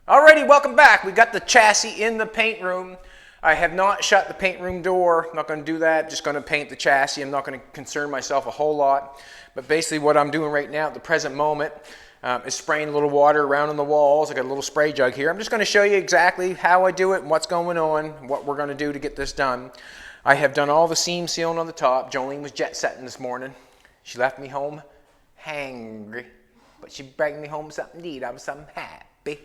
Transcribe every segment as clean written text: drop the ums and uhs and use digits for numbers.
Alrighty, welcome back. We got the chassis in the paint room. I have not shut the paint room door. I'm not going to do that. Just going to paint the chassis. I'm not going to concern myself a whole lot. But basically what I'm doing right now at the present moment is spraying a little water around on the walls. I got a little spray jug here. I'm just going to show you exactly how I do it and what's going on, what we're going to do to get this done. I have done all the seam sealing on the top. Jolene was jet setting this morning. She left me home hangry, but she brought me home something to eat. I was something happy.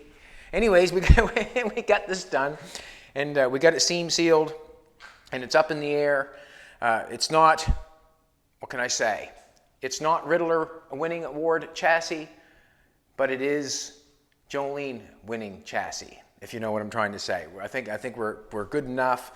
Anyways, we got this done, and we got it seam sealed, and it's up in the air. It's not, what can I say? It's not Riddler winning award chassis, but it is Jolene winning chassis, if you know what I'm trying to say. I think we're good enough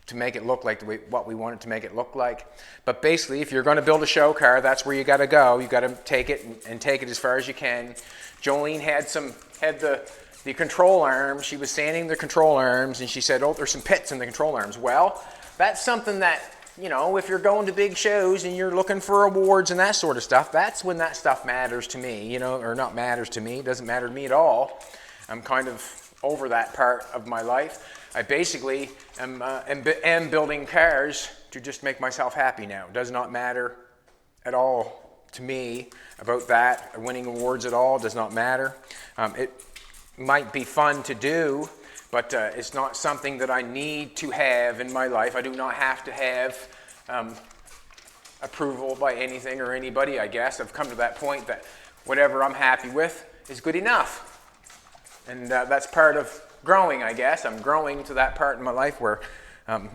to make it look like what we want it to make it look like. But basically, if you're going to build a show car, that's where you got to go. You got to take it and take it as far as you can. Jolene had the control arms. She was sanding the control arms, and she said, "Oh, there's some pits in the control arms." Well, that's something that, you know, if you're going to big shows and you're looking for awards and that sort of stuff, that's when that stuff matters to me, you know, or not matters to me. It doesn't matter to me at all. I'm kind of over that part of my life. I basically am building cars to just make myself happy now. It does not matter at all to me about that. Winning awards at all does not matter. It might be fun to do, but it's not something that I need to have in my life. I do not have to have approval by anything or anybody, I guess. I've come to that point that whatever I'm happy with is good enough. And that's part of growing, I guess. I'm growing to that part in my life where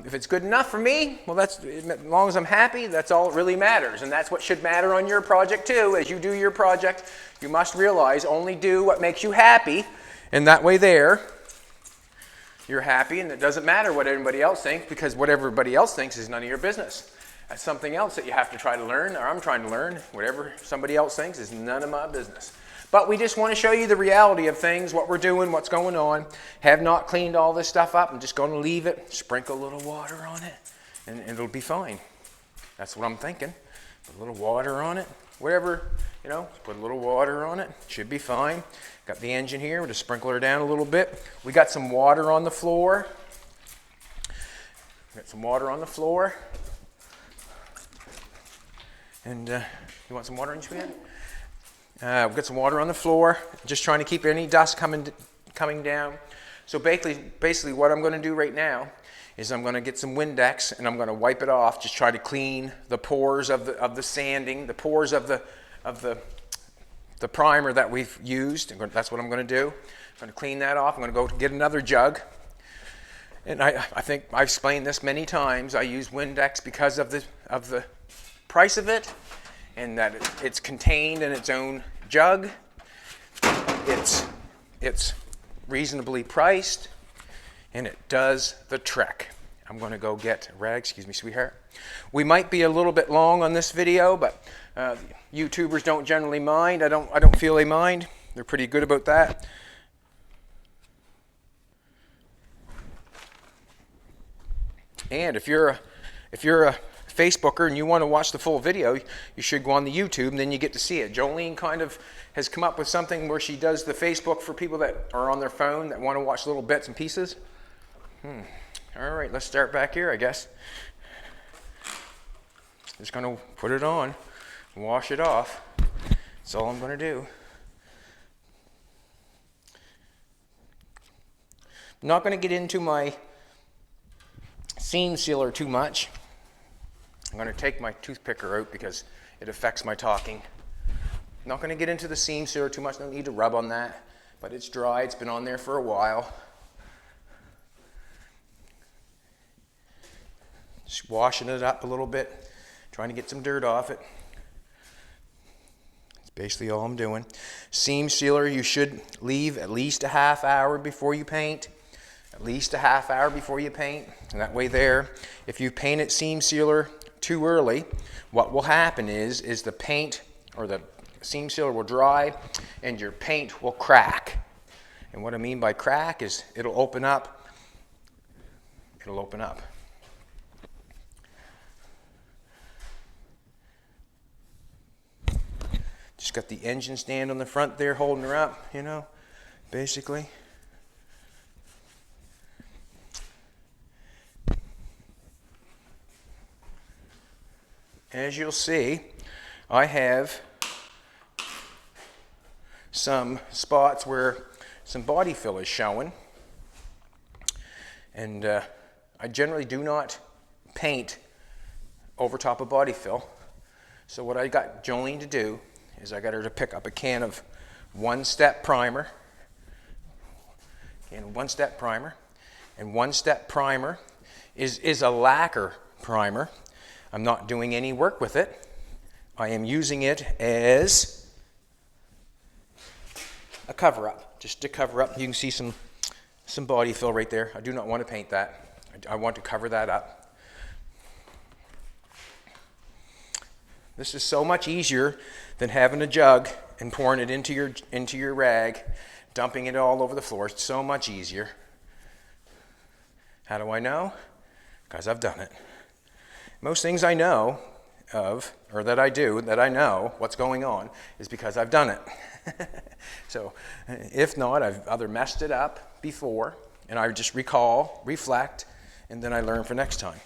if it's good enough for me, well, that's, as long as I'm happy, that's all that really matters. And that's what should matter on your project too. As you do your project, you must realize only do what makes you happy. And that way there, you're happy, and it doesn't matter what anybody else thinks, because what everybody else thinks is none of your business. That's something else that you have to try to learn, or I'm trying to learn. Whatever somebody else thinks is none of my business. But we just want to show you the reality of things, what we're doing, what's going on. Have not cleaned all this stuff up. I'm just going to leave it, sprinkle a little water on it, and it'll be fine. That's what I'm thinking. Put a little water on it. Whatever, you know, put a little water on it. Should be fine. Got the engine here. We'll just sprinkle her down a little bit. We got some water on the floor. Got some water on the floor. And you want some water in your hand? We've got some water on the floor, just trying to keep any dust coming down. So basically what I'm going to do right now is I'm going to get some Windex and I'm going to wipe it off, just try to clean the pores of the sanding, the pores of the primer that we've used. That's what I'm going to do. I'm going to clean that off. I'm going to go get another jug. And I think I've explained this many times. I use Windex because of the price of it, and that it's contained in its own jug. It's reasonably priced, and it does the trick. I'm going to go get a rag. Excuse me, sweetheart. We might be a little bit long on this video, but YouTubers don't generally mind. I don't feel they mind. They're pretty good about that. And if you're a Facebooker and you want to watch the full video, you should go on the YouTube, and then you get to see it. Jolene kind of has come up with something where she does the Facebook for people that are on their phone that want to watch little bits and pieces. All right, let's start back here, I guess. Just going to put it on, wash it off. That's all I'm going to do. I'm not going to get into my seam sealer too much. I'm going to take my toothpicker out because it affects my talking. I'm not going to get into the seam sealer too much. No need to rub on that, but it's dry. It's been on there for a while. Just washing it up a little bit, trying to get some dirt off it. That's basically all I'm doing. Seam sealer, you should leave at least a half hour before you paint. At least a half hour before you paint. And that way there, if you paint it seam sealer too early, what will happen is the paint or the seam sealer will dry and your paint will crack. And what I mean by crack is it'll open up. It'll open up. Just got the engine stand on the front there holding her up, you know. basically. As you'll see, I have some spots where some body fill is showing, and I generally do not paint over top of body fill. So what I got Jolene to do is I got her to pick up a can of one-step primer, and one-step primer is a lacquer primer. I'm not doing any work with it. I am using it as a cover-up, just to cover up. You can see some body fill right there. I do not want to paint that. I want to cover that up. This is so much easier than having a jug and pouring it into your rag, dumping it all over the floor. It's so much easier. How do I know? Because I've done it. Most things I know of, or that I do, that I know what's going on, is because I've done it. So if not, I've either messed it up before, and I just recall, reflect, and then I learn for next time.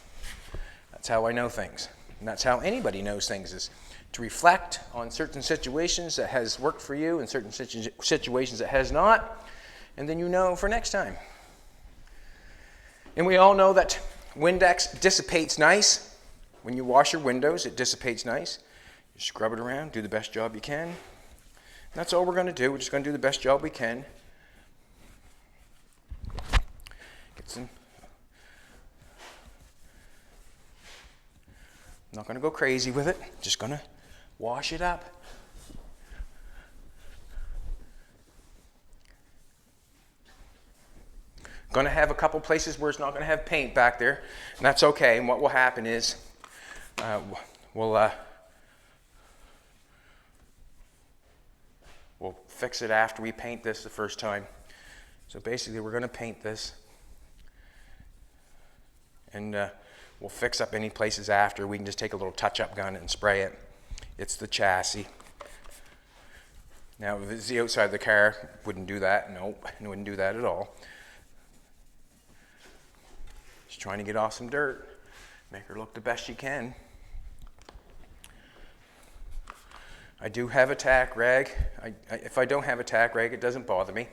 That's how I know things. And that's how anybody knows things, is to reflect on certain situations that has worked for you and certain situations that has not, and then you know for next time. And we all know that Windex dissipates nice. When you wash your windows, it dissipates nice. You scrub it around, do the best job you can. And that's all we're going to do. We're just going to do the best job we can. Get some. I'm not going to go crazy with it. Just going to wash it up. Going to have a couple places where it's not going to have paint back there, and that's okay. And what will happen is we'll fix it after we paint this the first time. So basically, we're going to paint this, and we'll fix up any places after. We can just take a little touch-up gun and spray it. It's the chassis. Now, if it's the outside of the car, wouldn't do that. Nope, wouldn't do that at all. Just trying to get off some dirt, make her look the best she can. I do have a tack rag. If I don't have a tack rag, it doesn't bother me.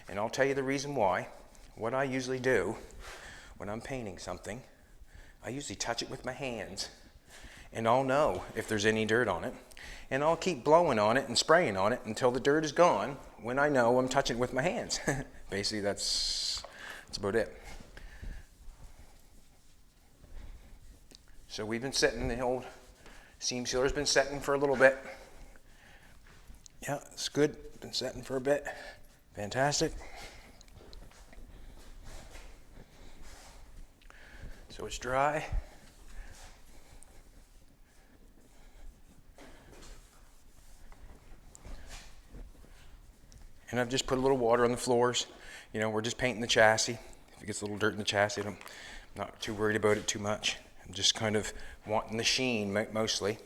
And I'll tell you the reason why. What I usually do when I'm painting something, I usually touch it with my hands. And I'll know if there's any dirt on it. And I'll keep blowing on it and spraying on it until the dirt is gone when I know I'm touching it with my hands. Basically, that's about it. So we've been setting, the old seam sealer's been setting for a little bit. Yeah, it's good. Been setting for a bit. Fantastic. So it's dry. And I've just put a little water on the floors. You know, we're just painting the chassis. If it gets a little dirt in the chassis, I'm not too worried about it too much. I'm just kind of wanting the sheen mostly.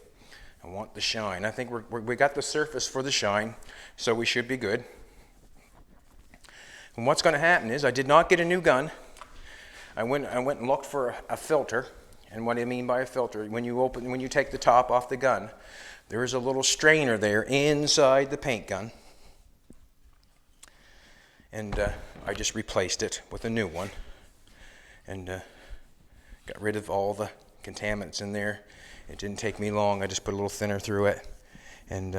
I want the shine. I think we got the surface for the shine, so we should be good. And what's going to happen is I did not get a new gun. I went and looked for a filter. And what I mean by a filter, when you take the top off the gun, there is a little strainer there inside the paint gun. And I just replaced it with a new one. And got rid of all the contaminants in there. It didn't take me long. I just put a little thinner through it and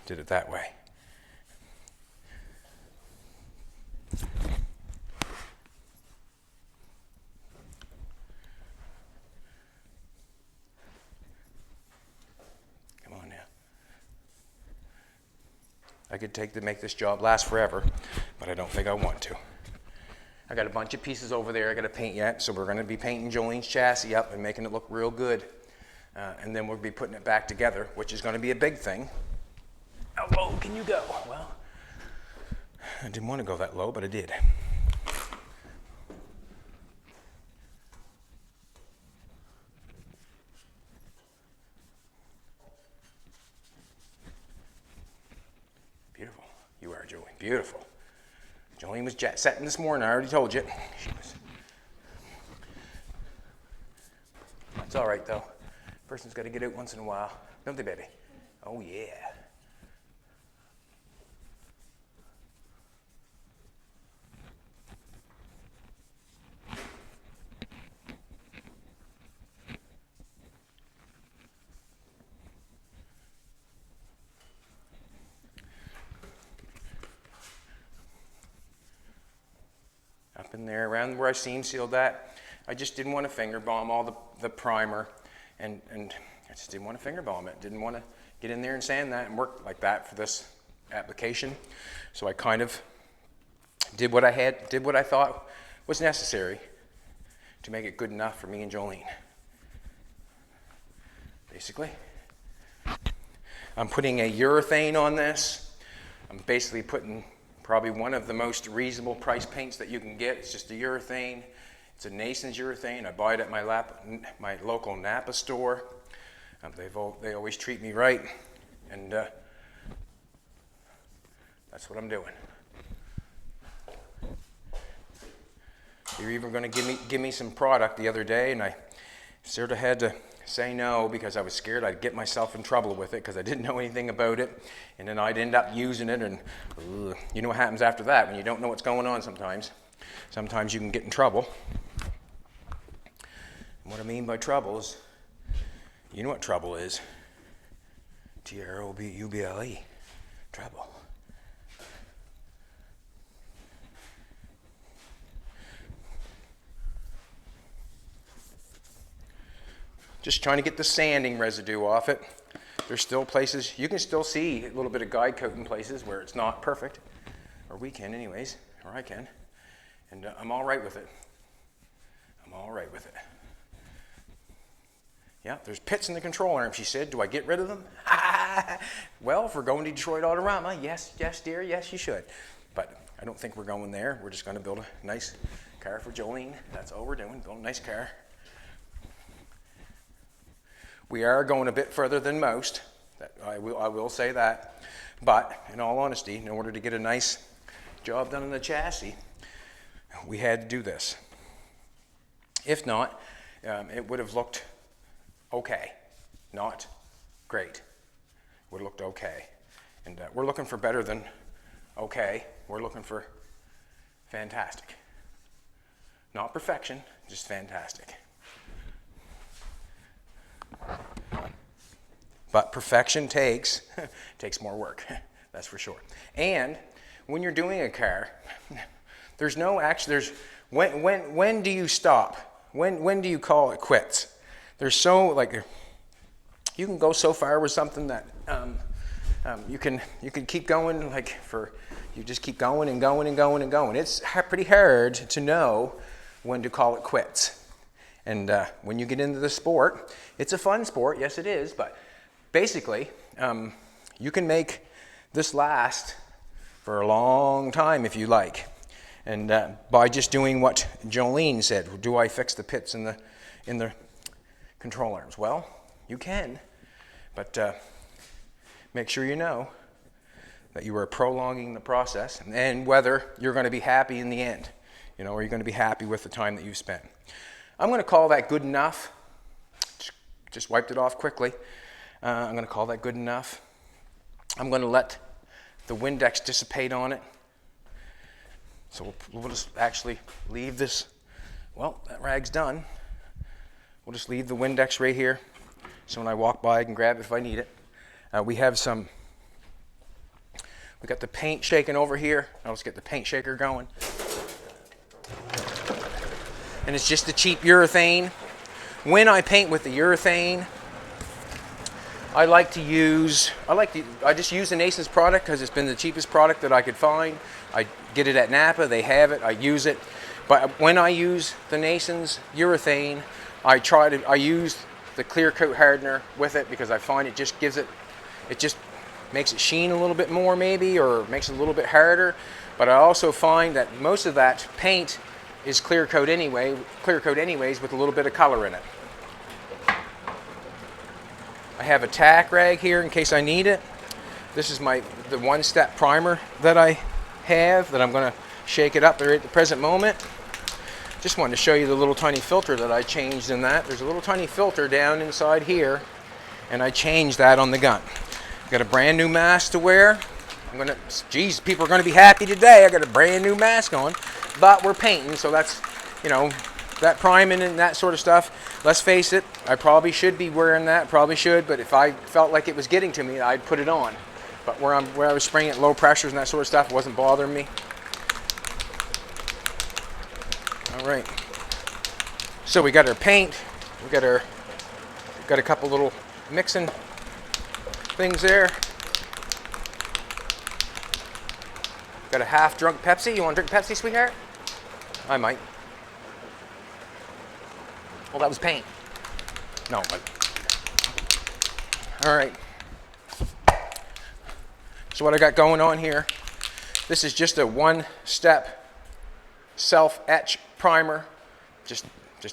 did it that way. Come on now. I could make this job last forever, but I don't think I want to. I got a bunch of pieces over there I got to paint yet, so we're going to be painting Jolene's chassis up and making it look real good. And then we'll be putting it back together, which is going to be a big thing. How low can you go? Well, I didn't want to go that low, but I did. Beautiful. You are, Jolene. Beautiful. Jolene was jet setting this morning, I already told you. It's all right though. Person's got to get out once in a while, don't they, baby? Oh yeah. Up in there, around where I seam sealed that, I just didn't want to finger bomb all the primer, and I just didn't want to finger bomb it. Didn't want to get in there and sand that and work like that for this application. So I kind of did what I thought was necessary to make it good enough for me and Jolene. Basically, I'm putting a urethane on this. I'm basically putting probably one of the most reasonable price paints that you can get. It's just a urethane. It's a Nason's urethane. I buy it at my local Napa store. They always treat me right, and that's what I'm doing. They were even going to give me some product the other day, and I sort of had to say no because I was scared I'd get myself in trouble with it because I didn't know anything about it, and then I'd end up using it, and you know what happens after that when you don't know what's going on sometimes. Sometimes you can get in trouble. And what I mean by trouble is, you know what trouble is. Trouble. Trouble. Just trying to get the sanding residue off it. There's still places, you can still see a little bit of guide coat in places where it's not perfect. Or we can anyways, or I can. And I'm all right with it. I'm all right with it. Yeah, there's pits in the control arm, she said. Do I get rid of them? Well, if we're going to Detroit Autorama, yes, dear, yes, you should. But I don't think we're going there. We're just going to build a nice car for Jolene. That's all we're doing, build a nice car. We are going a bit further than most. I will say that. But in all honesty, in order to get a nice job done on the chassis, we had to do this. If not, it would have looked okay, not great. Would have looked okay. And we're looking for better than okay. We're looking for fantastic. Not perfection, just fantastic. But perfection takes more work, that's for sure. And when you're doing a car, there's no action. When do you stop? When do you call it quits? There's so, like, you can go so far with something that you can keep going, like, you just keep going and going and going and going. It's pretty hard to know when to call it quits. And when you get into the sport, it's a fun sport, yes it is, but basically, you can make this last for a long time if you like. And by just doing what Jolene said, do I fix the pits in the control arms? Well, you can, but make sure you know that you are prolonging the process and whether you're going to be happy in the end, or you're going to be happy with the time that you've spent. I'm going to call that good enough. Just wiped it off quickly. I'm going to call that good enough. I'm going to let the Windex dissipate on it. So we'll just actually leave this. Well, that rag's done. We'll just leave the Windex right here. So when I walk by, I can grab it if I need it. We got the paint shaking over here. I'll just get the paint shaker going. And it's just a cheap urethane. When I paint with the urethane, I just use the Nason's product because it's been the cheapest product that I could find. I get it at Napa, they have it, I use it. But when I use the Nason's urethane, I use the clear coat hardener with it because I find it just makes it sheen a little bit more maybe, or makes it a little bit harder. But I also find that most of that paint is clear coat anyways with a little bit of color in it. I have a tack rag here in case I need it. This is the one-step primer that I have that I'm going to shake it up there at the present moment. Just wanted to show you the little tiny filter that I changed in that. There's a little tiny filter down inside here, and I changed that on the gun. Got a brand new mask to wear. Geez, people are gonna be happy today. I got a brand new mask on, but we're painting, so that's, you know, that priming and that sort of stuff. Let's face it, I probably should be wearing that, probably should, but if I felt like it was getting to me, I'd put it on. But where I was spraying at low pressures and that sort of stuff, it wasn't bothering me. All right, so we got our paint, we got a couple little mixing things there. Got a half drunk Pepsi. You want to drink Pepsi, sweetheart? I might. Well, that was paint. No, but all right. So what I got going on here, this is just a one-step self-etch primer. Just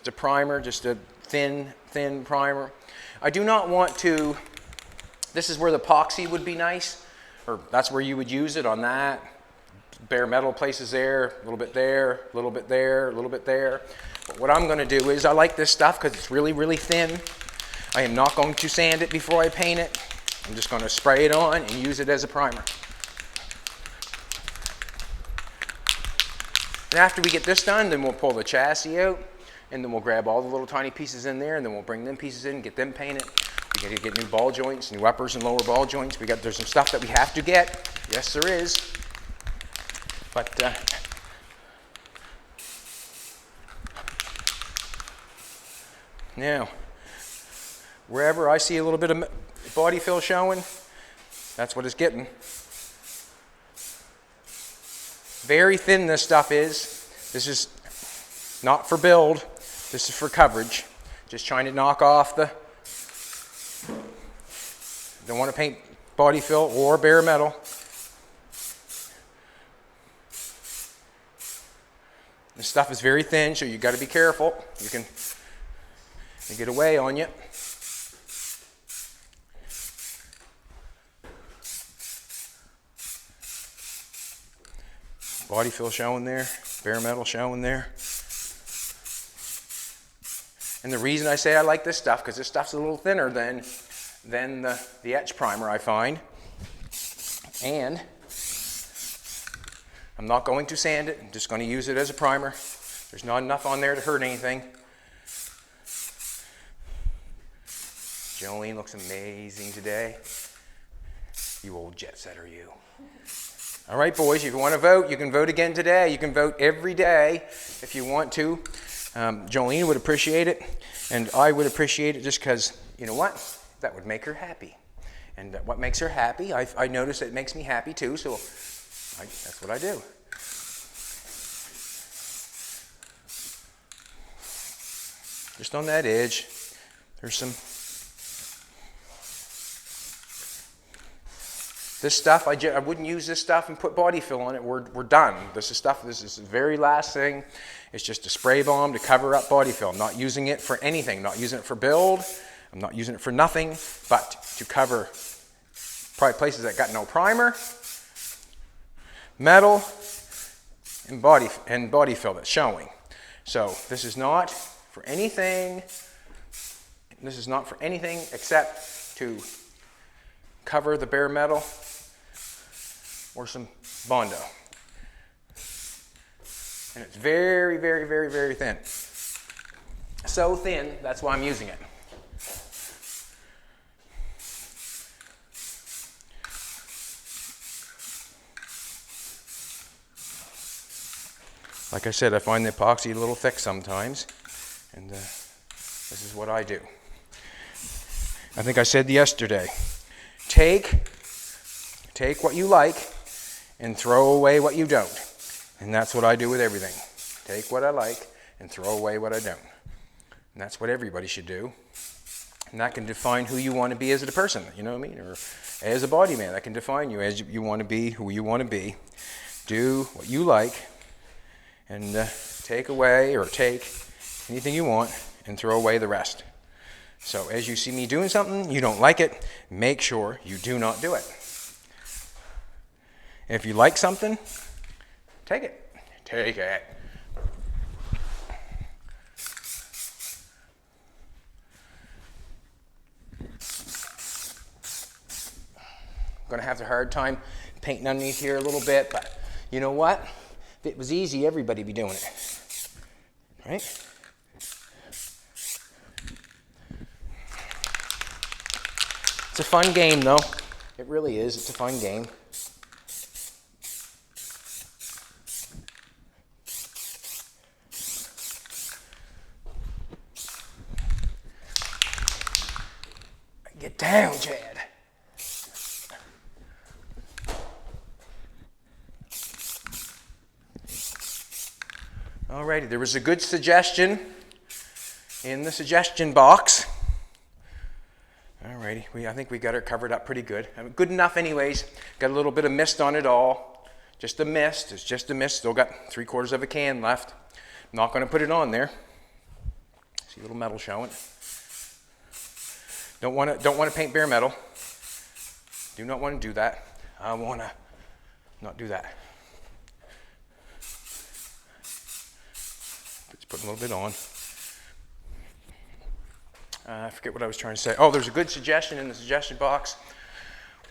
a primer, just a thin primer. I do not want to, this is where the epoxy would be nice, or that's where you would use it, on that. Bare metal places there, a little bit there, a little bit there, a little bit there. But what I'm going to do is, I like this stuff because it's really, really thin. I am not going to sand it before I paint it. I'm just going to spray it on and use it as a primer. And after we get this done, then we'll pull the chassis out, and then we'll grab all the little tiny pieces in there, and then we'll bring them pieces in, get them painted. We got to get new ball joints, new uppers and lower ball joints. There's some stuff that we have to get. Yes, there is. But now, wherever I see a little bit of body fill showing, that's what it's getting. Very thin this stuff is. This is not for build. This is for coverage. Just trying to knock off the, don't want to paint body fill or bare metal. This stuff is very thin, so you got to be careful. You can get away on you. Body fill showing there, bare metal showing there. And the reason I say I like this stuff, because this stuff's a little thinner than the etch primer, I find. And I'm not going to sand it. I'm just going to use it as a primer. There's not enough on there to hurt anything. Jolene looks amazing today. You old jet setter, you. All right, boys, if you want to vote, you can vote again today. You can vote every day if you want to. Jolene would appreciate it, and I would appreciate it just because, you know what? That would make her happy. And what makes her happy, I notice it makes me happy too, so that's what I do. Just on that edge, there's some. This stuff, I wouldn't use this stuff and put body fill on it. We're done. This is the very last thing. It's just a spray balm to cover up body fill. I'm not using it for anything. I'm not using it for build. I'm not using it for nothing, but to cover probably places that got no primer, metal, and body fill that's showing. So this is not for anything. This is not for anything except to cover the bare metal or some Bondo. And it's very, very, very, very thin. So thin, that's why I'm using it. Like I said, I find the epoxy a little thick sometimes, and this is what I do. I think I said yesterday, take what you like and throw away what you don't. And that's what I do with everything. Take what I like and throw away what I don't. And that's what everybody should do. And that can define who you want to be as a person, you know what I mean? Or as a body man, that can define you as you want to be, who you want to be. Do what you like and take away or take anything you want and throw away the rest. So as you see me doing something, you don't like it, make sure you do not do it. If you like something, take it. Take it. I'm gonna have a hard time painting underneath here a little bit, but you know what? If it was easy, everybody'd be doing it, right? It's a fun game though. It really is, it's a fun game. Get down, Chad. Alrighty, there was a good suggestion in the suggestion box. Alrighty, I think we got it covered up pretty good. Good enough anyways. Got a little bit of mist on it all. Just a mist, it's just a mist. Still got 3/4 of a can left. I'm not gonna put it on there. See a little metal showing. Don't want to paint bare metal. Do not want to do that. I want to not do that. Just put a little bit on. I forget what I was trying to say. Oh, there's a good suggestion in the suggestion box.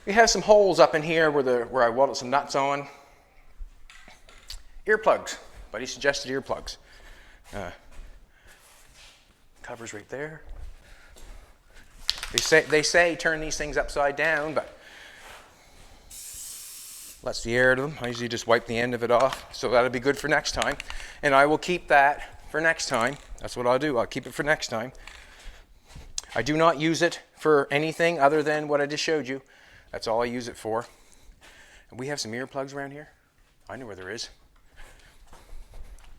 We have some holes up in here where I welded some nuts on. Earplugs. Buddy suggested earplugs. Covers right there. They say turn these things upside down, but lets the air to them. I usually just wipe the end of it off, so that'll be good for next time. And I will keep that for next time. That's what I'll do. I'll keep it for next time. I do not use it for anything other than what I just showed you. That's all I use it for. And we have some earplugs around here. I know where there is.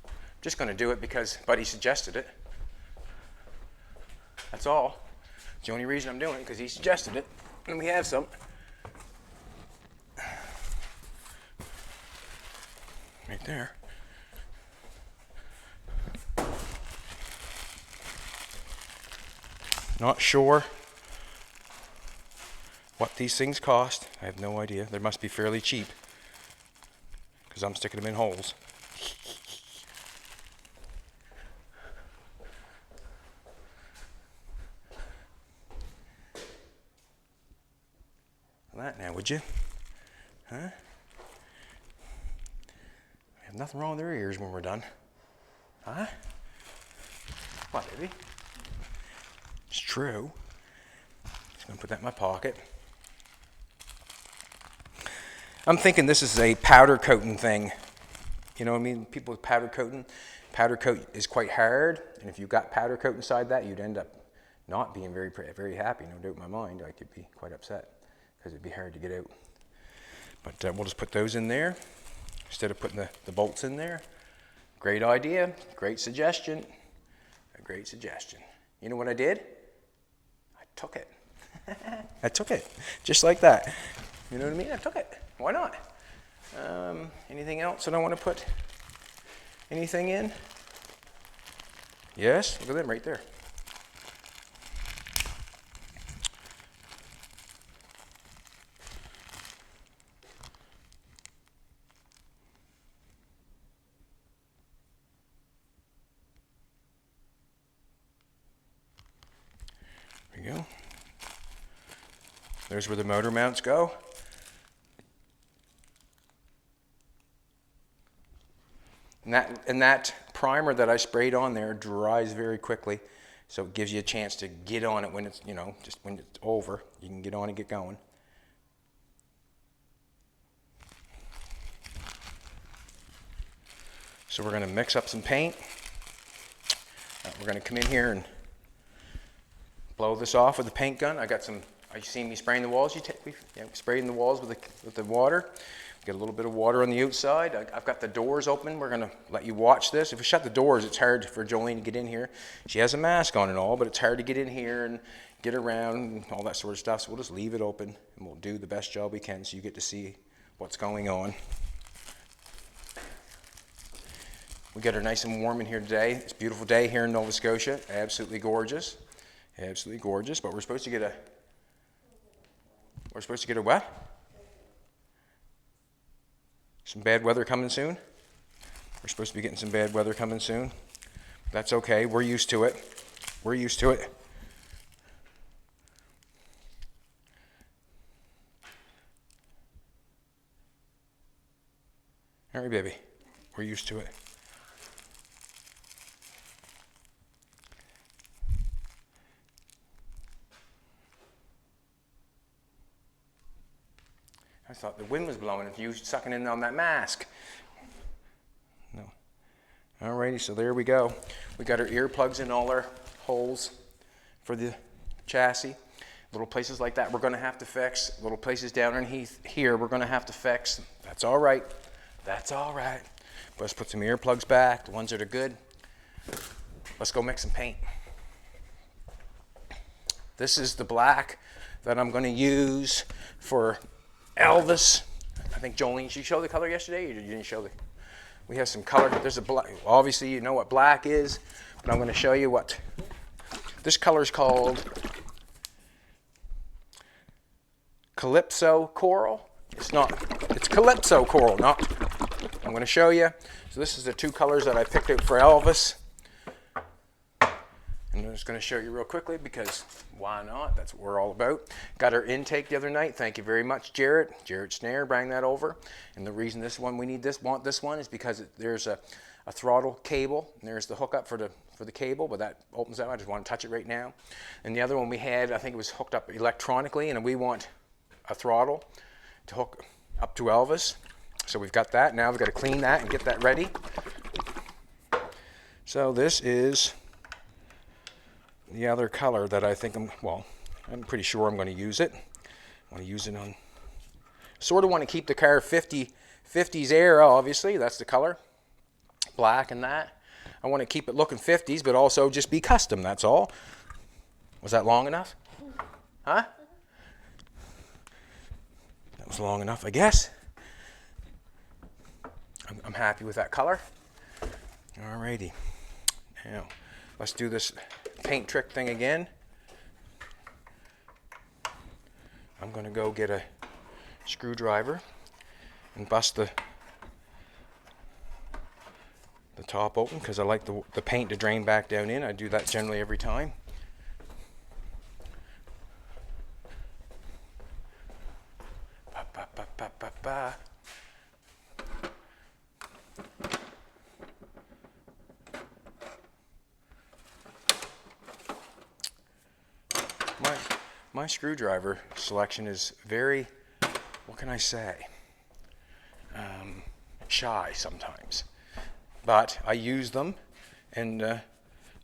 I'm just going to do it because Buddy suggested it. That's all. It's the only reason I'm doing it, because he suggested it, and we have some. Right there. Not sure what these things cost. I have no idea. They must be fairly cheap, because I'm sticking them in holes. That now, would you? Huh? Have nothing wrong with their ears when we're done. Huh? What, baby? It's true. Just gonna put that in my pocket. I'm thinking this is a powder coating thing. You know what I mean? People with powder coating. Powder coat is quite hard, and if you got powder coat inside that, you'd end up not being very happy. No doubt in my mind, I could be quite upset, because it'd be hard to get out. But we'll just put those in there instead of putting the bolts in there. Great idea, great suggestion, a great suggestion. You know what I did? I took it. I took it, just like that. You know what I mean? I took it. Why not? Anything else that I want to put anything in? Yes, look at them right there. There you go. There's where the motor mounts go. And that primer that I sprayed on there dries very quickly, so it gives you a chance to get on it when it's, you know, just when it's over, you can get on and get going. So we're going to mix up some paint. We're going to come in here and blow this off with a paint gun. I got some. You seen me spraying the walls? Spraying the walls with the water. Get a little bit of water on the outside. I've got the doors open. We're gonna let you watch this. If we shut the doors, it's hard for Jolene to get in here. She has a mask on and all, but it's hard to get in here and get around and all that sort of stuff. So we'll just leave it open and we'll do the best job we can so you get to see what's going on. We got her nice and warm in here today. It's a beautiful day here in Nova Scotia. Absolutely gorgeous. Absolutely gorgeous. But we're supposed to get a what? Some bad weather coming soon? We're supposed to be getting some bad weather coming soon. That's okay. We're used to it. We're used to it. All right, baby. We're used to it. I thought the wind was blowing if you sucking in on that mask. No. Alrighty, so there we go. We got our earplugs in all our holes for the chassis. Little places like that we're going to have to fix. Little places down in here we're going to have to fix. That's all right. That's all right. Let's put some earplugs back, the ones that are good. Let's go mix some paint. This is the black that I'm going to use for Elvis. I think Jolene, did you show the color yesterday or you didn't show the? We have some color. There's a black. Obviously you know what black is, but I'm going to show you what this color is called. Calypso Coral. It's not. It's Calypso Coral, not. I'm going to show you. So this is the two colors that I picked out for Elvis. I'm just going to show you real quickly because why not? That's what we're all about. Got our intake the other night. Thank you very much, Jared. Jared Snare, bring that over. And the reason this one want this one is because there's a throttle cable. And there's the hookup for the cable, but that opens up. I just want to touch it right now. And the other one we had, I think it was hooked up electronically, and we want a throttle to hook up to Elvis. So we've got that. Now we've got to clean that and get that ready. So this is the other color that I think I'm pretty sure I'm going to use it. I want to use it on, sort of want to keep the car 50s air, obviously. That's the color, black and that. I want to keep it looking 50s, but also just be custom, that's all. Was that long enough? Huh? That was long enough, I guess. I'm happy with that color. Alrighty. Now, let's do this paint trick thing again. I'm going to go get a screwdriver and bust the top open because I like the paint to drain back down in. I do that generally every time. Ba, ba, ba, ba, ba, ba. My screwdriver selection is very, what can I say, shy sometimes. But I use them, and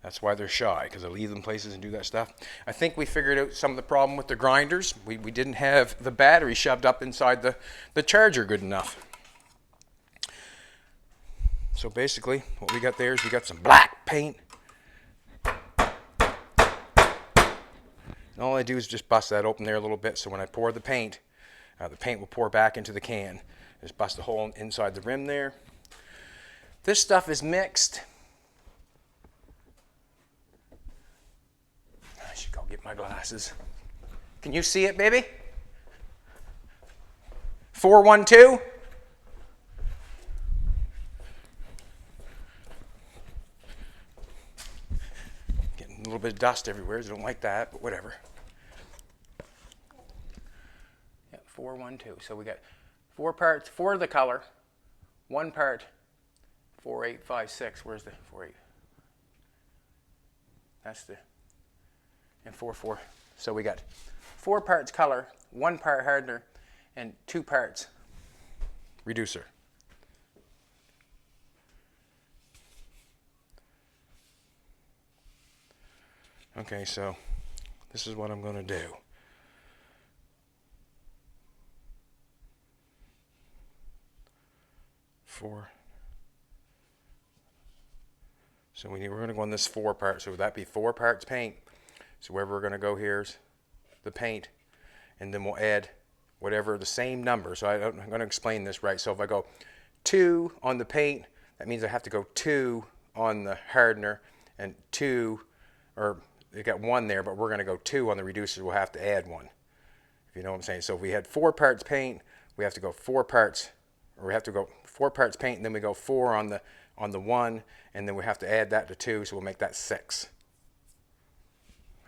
that's why they're shy, because I leave them places and do that stuff. I think we figured out some of the problem with the grinders. We didn't have the battery shoved up inside the charger good enough. So basically, what we got there is we got some black paint. And all I do is just bust that open there a little bit, so when I pour the paint will pour back into the can. Just bust a hole inside the rim there. This stuff is mixed. I should go get my glasses. Can you see it, baby? 412? Getting a little bit of dust everywhere. I don't like that, but whatever. Yeah, 412. So we got 4 parts, 4 of the color, 1 part 4856. Where's the 48? That's the, and 44. So we got 4 parts color, 1 part hardener, and 2 parts reducer. Okay, so this is what I'm going to do. So we're going to go on this 4 part. So would that be 4 parts paint? So wherever we're going to go here's the paint, and then we'll add whatever the same number. So I'm going to explain this right. So if I go 2 on the paint, that means I have to go 2 on the hardener, and 2, or you got 1 there, but we're going to go 2 on the reducer. We'll have to add 1. If you know what I'm saying. So if we had 4 parts paint, we have to go 4 parts, or we have to go 4 parts paint, and then we go 4 on the 1, and then we have to add that to 2, so we'll make that 6.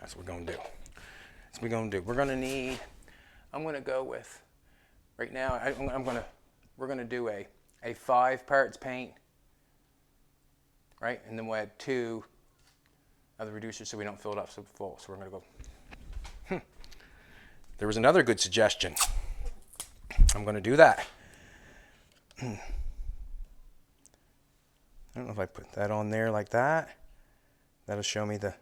That's what we're going to do. That's what we're going to do. We're going to need, I'm going to go with, right now, we're going to do a 5 parts paint, right? And then we'll add 2 of the reducer so we don't fill it up so full. So we're going to go, There was another good suggestion. I'm going to do that. I don't know if I put that on there like that. That'll show me the...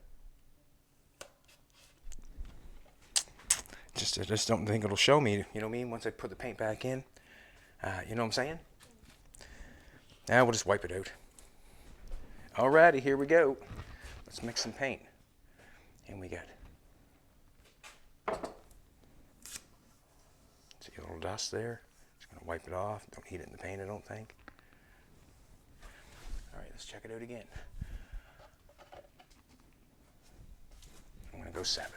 I just don't think it'll show me, you know what I mean, once I put the paint back in. You know what I'm saying? Now we'll just wipe it out. Alrighty, here we go. Let's mix some paint. And we got... See a little dust there? Just going to wipe it off. Don't heat it in the paint, I don't think. Alright, let's check it out again. I'm going to go 7.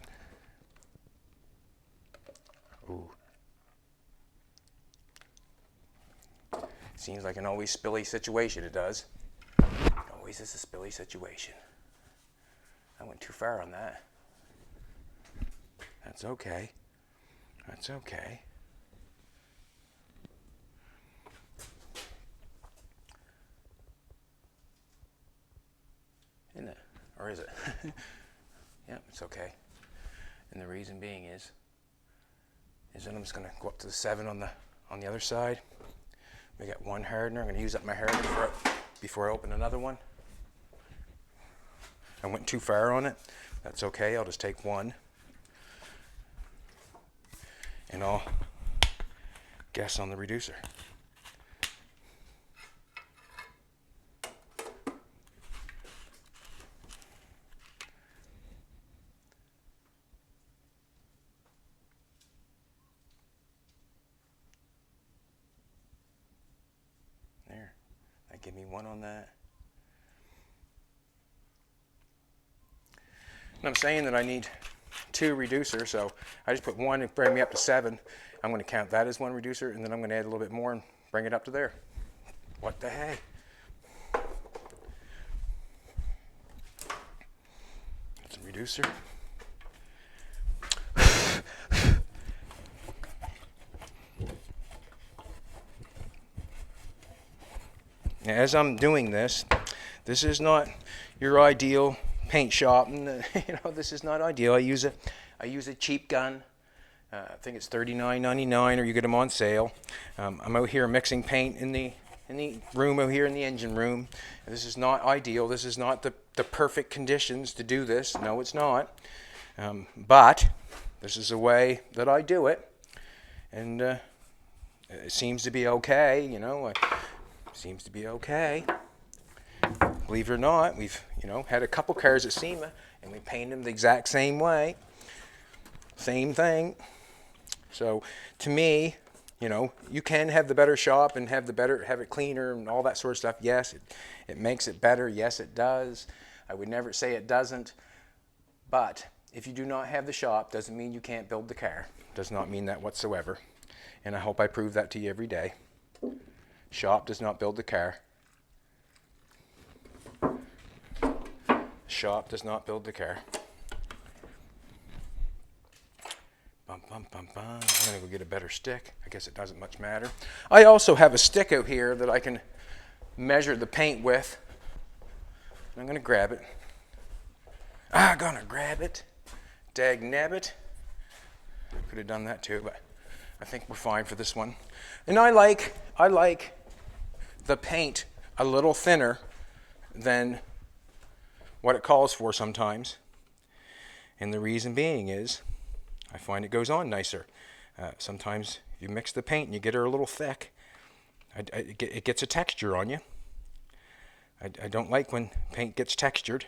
Ooh. Seems like an always spilly situation, it does. It always is a spilly situation. I went too far on that. That's okay. That's okay. Isn't it? Or is it? Yeah, it's okay. And the reason being is that I'm just going to go up to the 7 on the other side. We got 1 hardener. I'm going to use up my hardener before I open another one. I went too far on it. That's okay. I'll just take 1. And I'll guess on the reducer. There. That give me 1 on that. And I'm saying that I need 2 reducers, so I just put 1 and bring me up to 7. I'm going to count that as 1 reducer, and then I'm going to add a little bit more and bring it up to there. What the heck? That's a reducer. Now, as I'm doing this, this is not your ideal paint shop, and this is not ideal. I use a cheap gun. I think it's $39.99, or you get them on sale. I'm out here mixing paint in the room out here in the engine room. This is not ideal. This is not the perfect conditions to do this. No, it's not. But this is the way that I do it, and it seems to be okay. It seems to be okay. Believe it or not, we've had a couple cars at SEMA, and we painted them the exact same way. Same thing. So to me, you can have the better shop and have it cleaner and all that sort of stuff. Yes, it makes it better. Yes, it does. I would never say it doesn't. But if you do not have the shop, doesn't mean you can't build the car. Does not mean that whatsoever. And I hope I prove that to you every day. Shop does not build the car. Shop does not build the car. Bum, bum, bum, bum. I'm going to go get a better stick. I guess it doesn't much matter. I also have a stick out here that I can measure the paint with. I'm going to grab it. I'm going to grab it. Dag nabbit. I could have done that too, but I think we're fine for this one. And I like the paint a little thinner than what it calls for sometimes. And the reason being is I find it goes on nicer. Sometimes if you mix the paint and you get her a little thick, it gets a texture on you. I don't like when paint gets textured.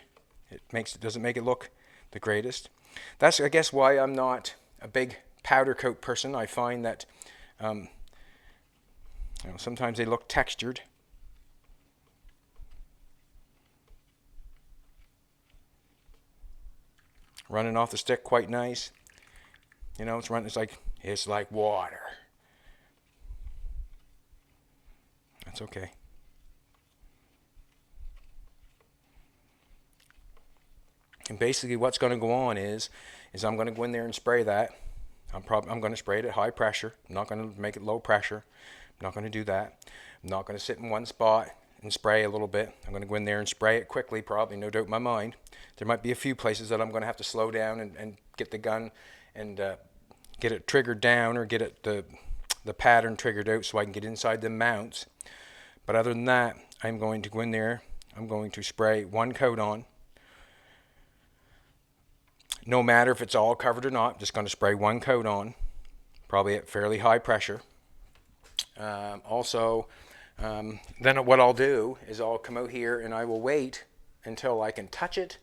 It doesn't make it look the greatest. That's, I guess, why I'm not a big powder coat person. I find that sometimes they look textured. Running off the stick quite nice. It's like water. It's okay. And basically what's going to go on is I'm going to go in there and spray that. I'm going to spray it at high pressure. I'm not going to make it low pressure. I'm not going to do that. I'm not going to sit in one spot and spray a little bit. I'm going to go in there and spray it quickly, probably, no doubt in my mind. There might be a few places that I'm going to have to slow down and get the gun and get it triggered down, or get it the pattern triggered out so I can get inside the mounts. But other than that, I'm going to go in there. I'm going to spray one coat on. No matter if it's all covered or not, just going to spray one coat on, probably at fairly high pressure. Then what I'll do is I'll come out here and I will wait until I can touch it.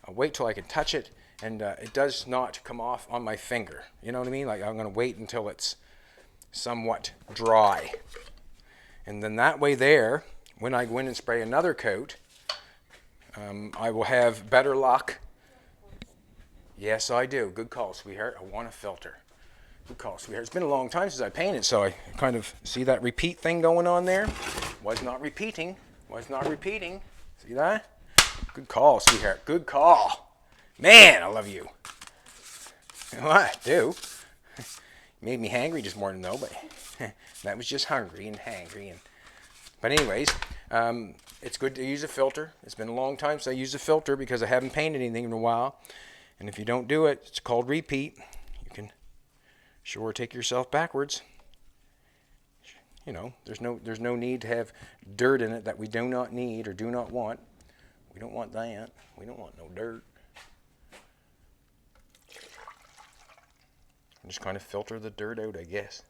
I'll wait till I can touch it, and it does not come off on my finger. You know what I mean? Like, I'm going to wait until it's somewhat dry. And then that way there, when I go in and spray another coat, I will have better luck. Yes, I do. Good call, sweetheart. I want a filter. Good call, sweetheart. It's been a long time since I painted, so I kind of see that repeat thing going on there. Was not repeating. Was not repeating. See that? Good call, sweetheart. Good call. Man, I love you. What? I do. Made me hangry this morning, though, but that was just hungry and hangry. But anyways, it's good to use a filter. It's been a long time since I used a filter because I haven't painted anything in a while. And if you don't do it, it's called repeat. You can sure take yourself backwards. You know, there's no need to have dirt in it that we do not need or do not want. We don't want that. We don't want no dirt. Just kind of filter the dirt out, I guess.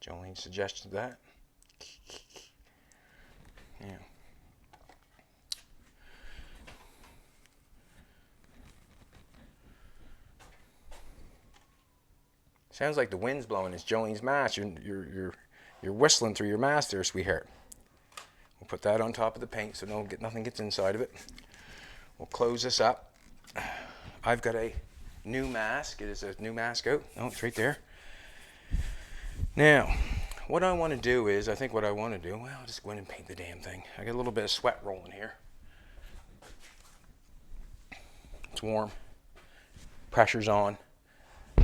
Jolene suggested that. Yeah. Sounds like the wind's blowing. It's Jolene's mask. You're whistling through your mask there, sweetheart. We'll put that on top of the paint so nothing gets inside of it. We'll close this up. I've got a new mask. It is a new mask out. Oh, it's right there. Now, what I want to do is, I'll just go in and paint the damn thing. I got a little bit of sweat rolling here. It's warm. Pressure's on.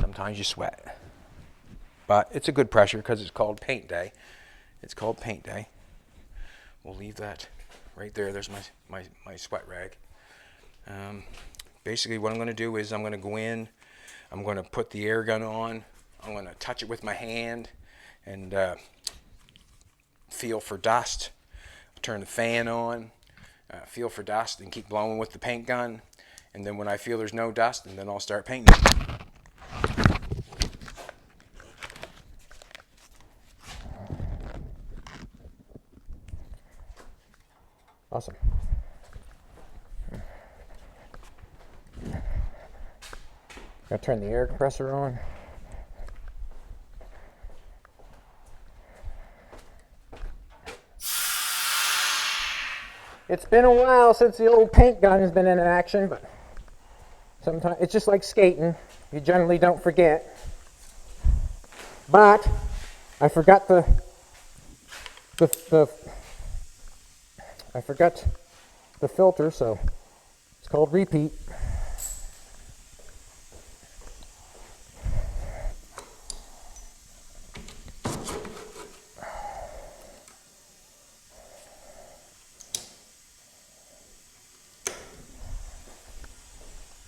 Sometimes you sweat. But it's a good pressure because it's called paint day. It's called paint day. We'll leave that right there. There's my sweat rag. Basically what I'm going to do is I'm going to go in. I'm going to put the air gun on. I'm going to touch it with my hand and feel for dust. Turn the fan on. Feel for dust and keep blowing with the paint gun. And then when I feel there's no dust, and then I'll start painting. Awesome. Gotta turn the air compressor on. It's been a while since the old paint gun has been in action, but sometimes it's just like skating. You generally don't forget. But I forgot the filter, so it's called repeat.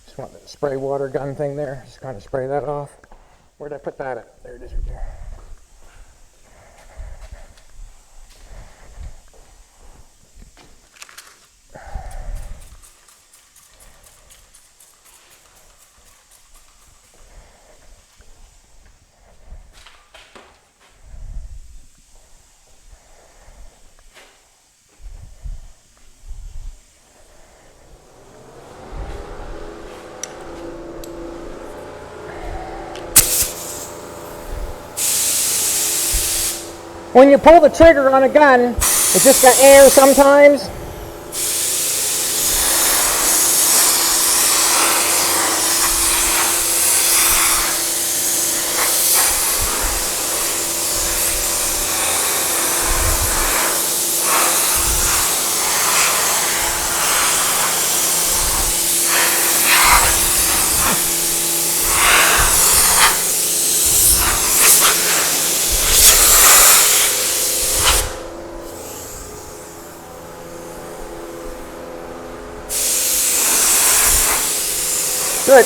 Just want the spray water gun thing there. Just kind of spray that off. Where'd I put that at? There it is right there. When you pull the trigger on a gun, it just got air sometimes. Good.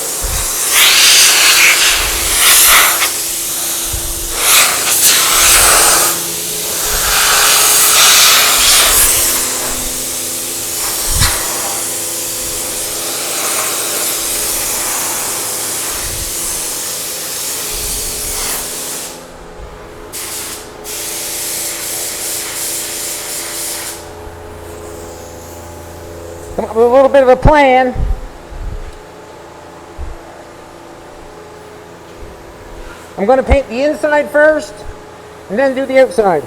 Come up with a little bit of a plan. I'm going to paint the inside first and then do the outside.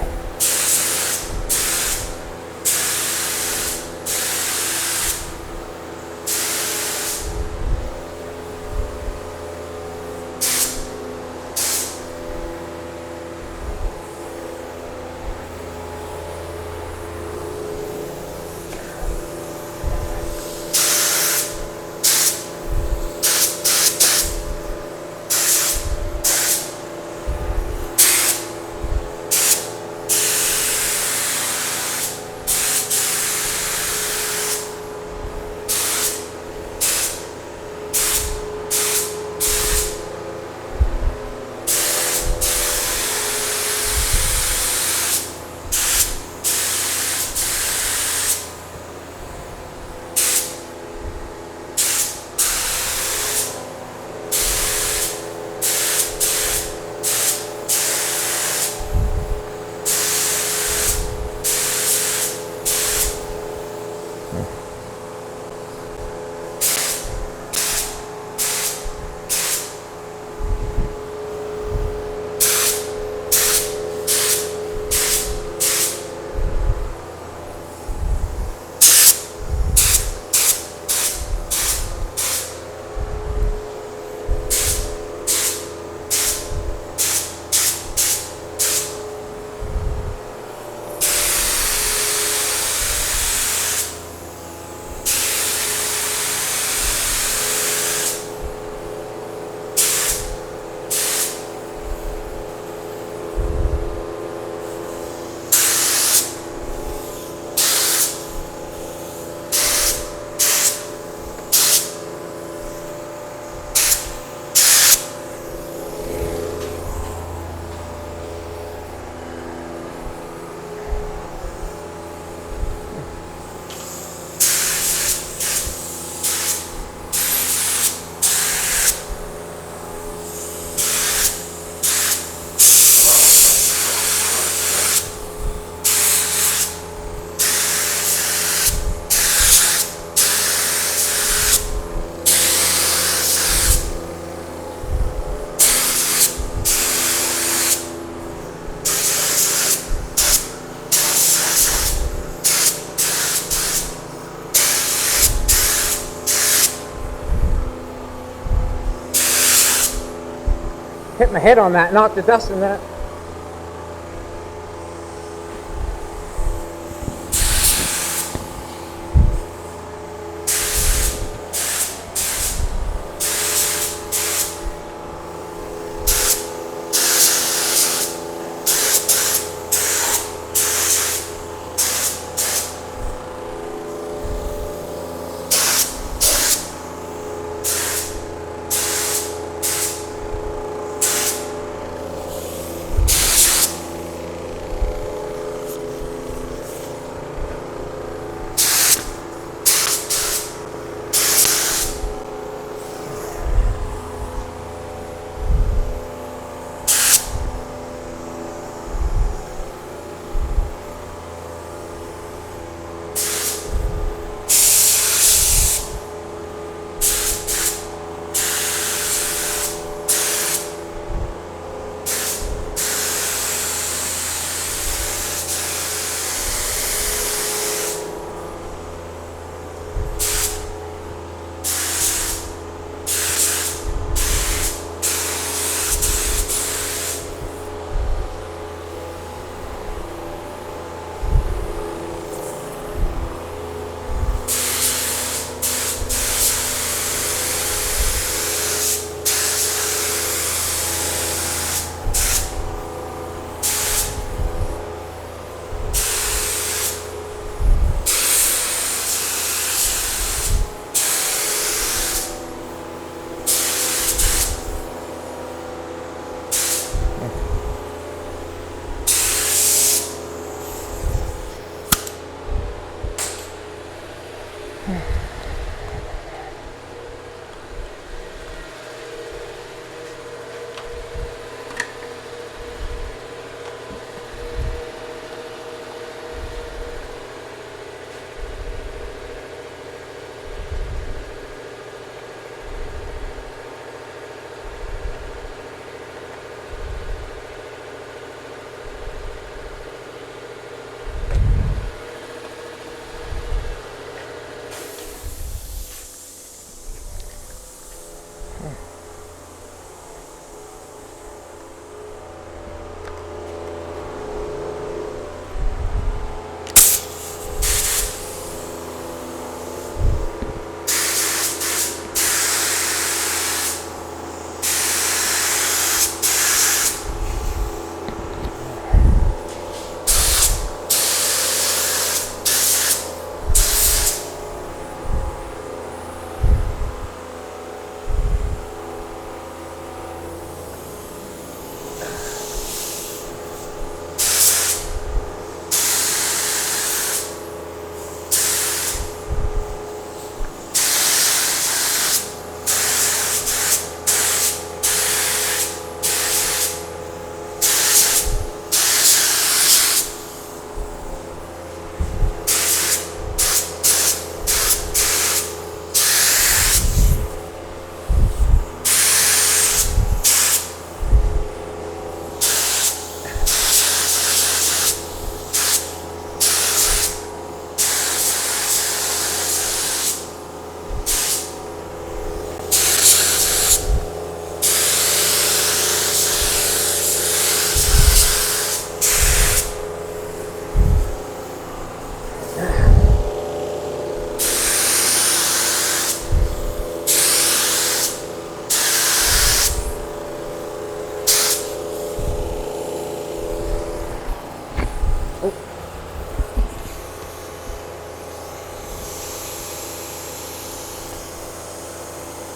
Hit my head on that, knocked the dust in that.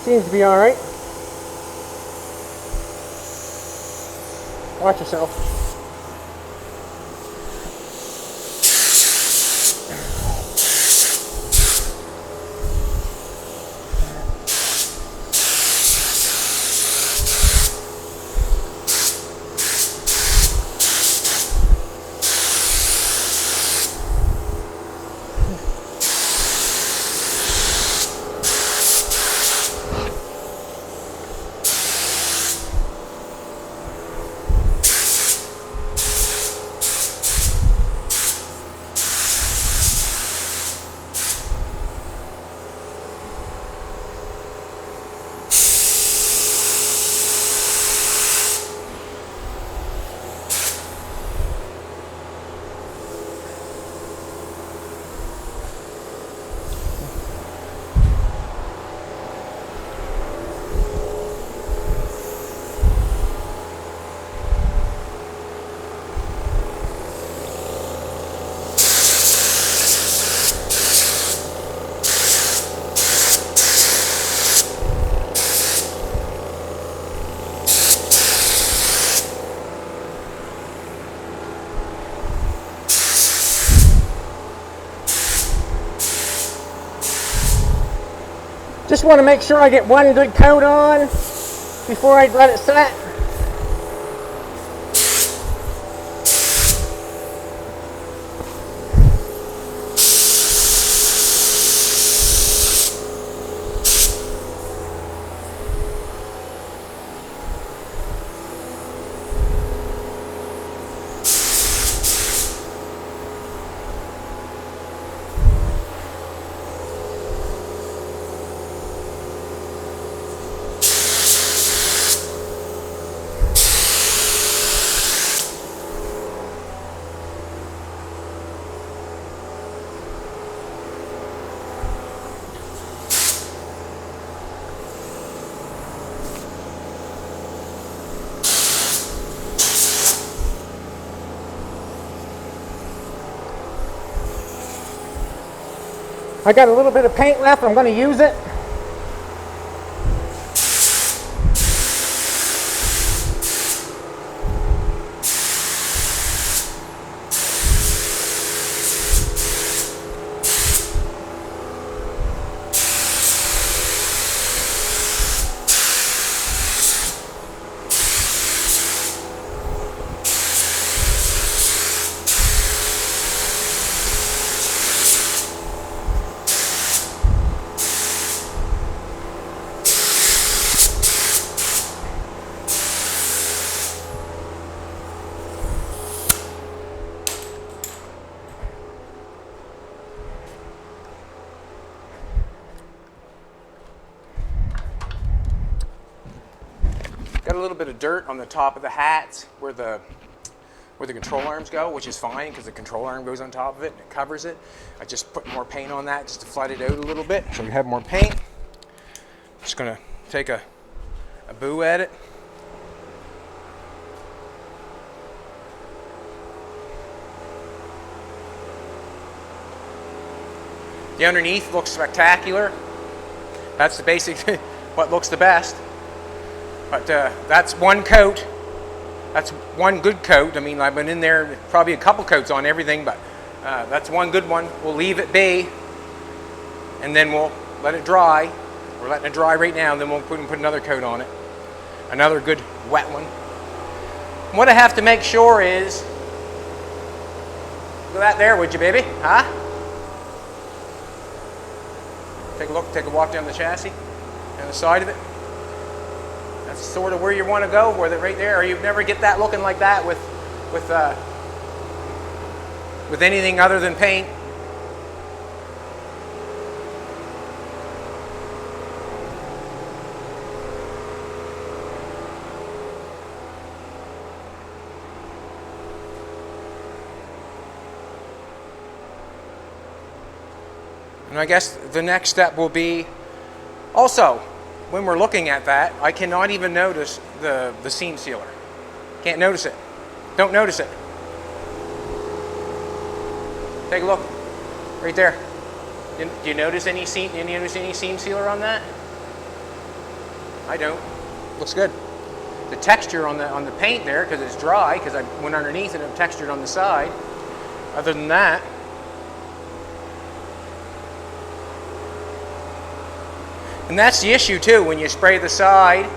Seems to be all right. Watch yourself. Just want to make sure I get one good coat on before I let it set. I got a little bit of paint left. I'm going to use it. got a little bit of dirt on the top of the hats where the control arms go, which is fine because the control arm goes on top of it and it covers it. I just put more paint on that just to flood it out a little bit so we have more paint. Just gonna take a boo at it. The underneath looks spectacular. That's the basic, what looks the best. But that's one coat. That's one good coat. I mean, I've been in there, probably a couple coats on everything, but that's one good one. We'll leave it be, and then we'll let it dry. We're letting it dry right now, and then we'll put another coat on it. Another good wet one. What I have to make sure is, look at that there, would you, baby? Huh? Take a look, take a walk down the chassis and the side of it. That's sort of where you want to go, with it right there. Or you never get that looking like that with anything other than paint. And I guess the next step will be, also, when we're looking at that, I cannot even notice the seam sealer. Can't notice it. Don't notice it. Take a look, right there. Do you notice any seam sealer on that? I don't. Looks good. The texture on the paint there, because it's dry, because I went underneath and it textured on the side. Other than that, and that's the issue too, when you spray the side,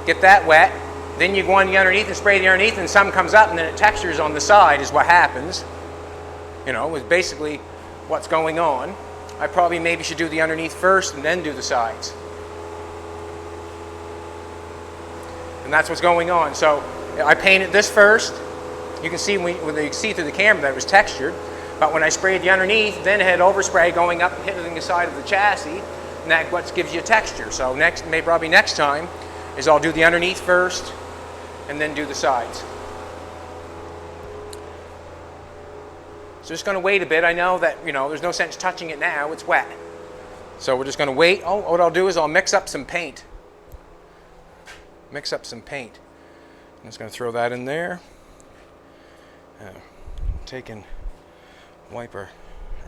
get that wet, then you go on the underneath and spray the underneath and some comes up and then it textures on the side is what happens. You know, is basically what's going on. I probably maybe should do the underneath first and then do the sides. And that's what's going on. So I painted this first. You can see when you see through the camera that it was textured. But when I sprayed the underneath, then it had overspray going up and hitting the side of the chassis. And that what gives you texture. So probably next time is I'll do the underneath first and then do the sides. So just going to wait a bit. I know that, there's no sense touching it now. It's wet. So we're just going to wait. Oh, what I'll do is I'll mix up some paint. Mix up some paint. I'm just going to throw that in there. Wipe our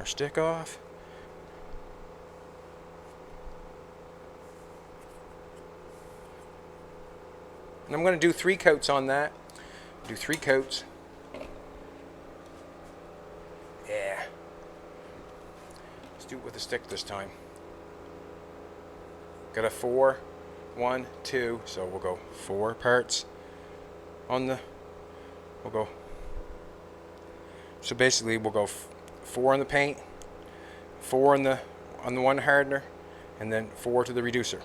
stick off. And I'm going to do 3 coats on that. Do 3 coats. Yeah. Let's do it with a stick this time. Got a 4, 1, 2. So we'll go 4 parts on the. We'll go. So basically, we'll go 4 on the paint, 4 on the one hardener, and then 4 to the reducer.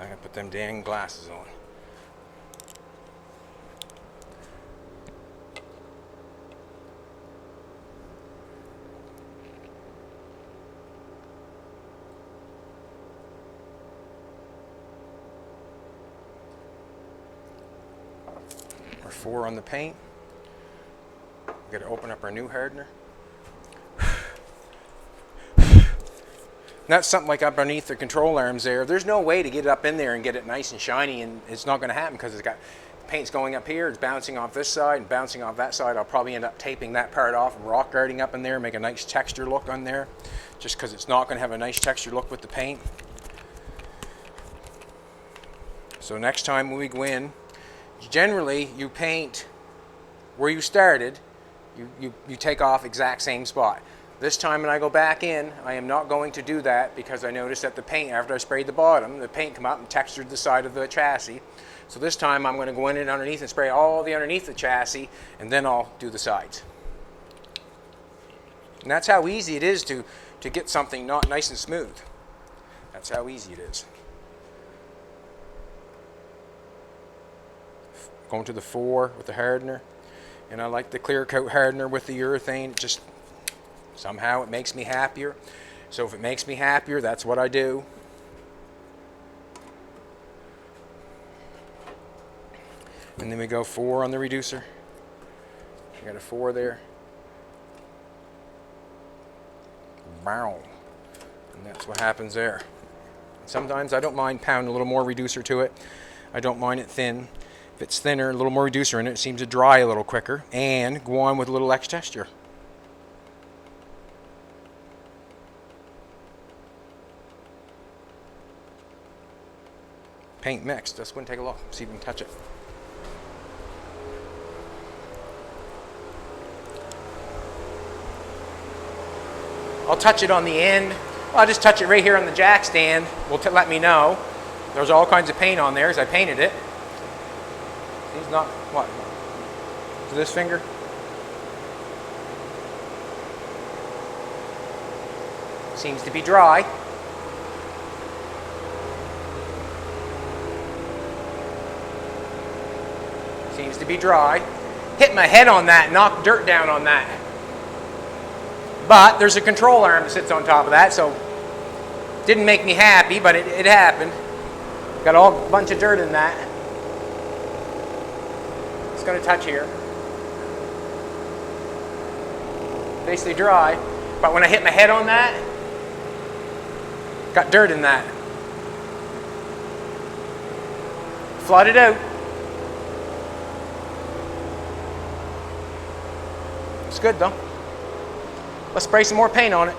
I gotta put them dang glasses on. We're 4 on the paint. We gotta open up our new hardener. And that's something like up underneath the control arms there. There's no way to get it up in there and get it nice and shiny, and it's not going to happen because paint's going up here, it's bouncing off this side and bouncing off that side. I'll probably end up taping that part off and rock guarding up in there, make a nice texture look on there, just because it's not going to have a nice texture look with the paint. So next time when we go in, generally you paint where you started, you take off exact same spot. This time when I go back in, I am not going to do that because I noticed that the paint, after I sprayed the bottom, the paint came up and textured the side of the chassis. So this time I'm going to go in and underneath and spray all the underneath the chassis, and then I'll do the sides. And that's how easy it is to get something not nice and smooth. That's how easy it is. Going to the 4 with the hardener. And I like the clear coat hardener with the urethane. It just Somehow it makes me happier. So if it makes me happier, that's what I do. And then we go 4 on the reducer. I got a 4 there. Bow. And that's what happens there. Sometimes I don't mind pounding a little more reducer to it. I don't mind it thin. If it's thinner, a little more reducer in it, it seems to dry a little quicker and go on with a little Etch texture. Paint mixed. Let's go and take a look. See if we can touch it. I'll touch it on the end. I'll just touch it right here on the jack stand. Will let me know. There's all kinds of paint on there as I painted it. He's not, what? Is this finger? Seems to be dry. Seems to be dry. Hit my head on that, knocked dirt down on that. But there's a control arm that sits on top of that, so didn't make me happy, but it happened. Got a bunch of dirt in that. It's going to touch here. Basically dry, but when I hit my head on that, got dirt in that. Flooded out. It's good though. Let's spray some more paint on it.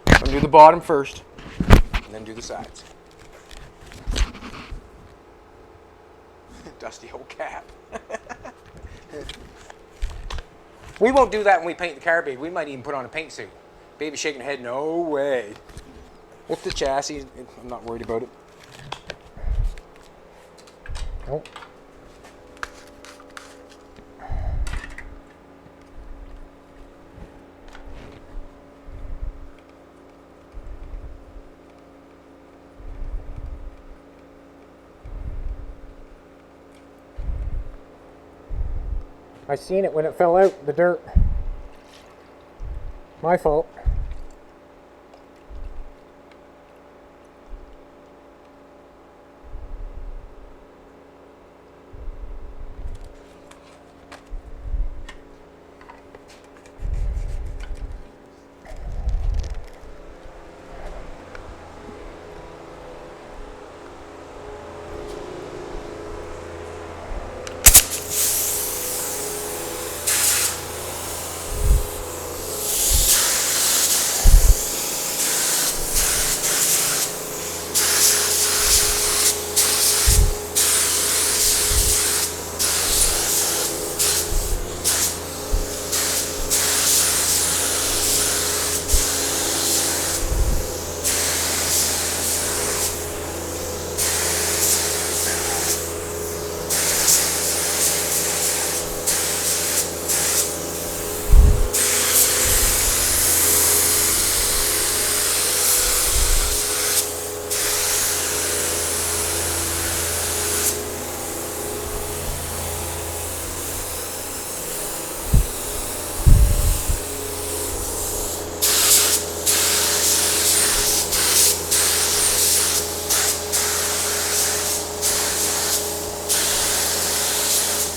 I'm gonna do the bottom first, and then do the sides. Dusty old cap. We won't do that when we paint the car, baby. We might even put on a paint suit. Baby shaking her head, no way. With the chassis, I'm not worried about it. Nope. I seen it when it fell out, the dirt. My fault.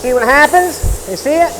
See what happens? You see it?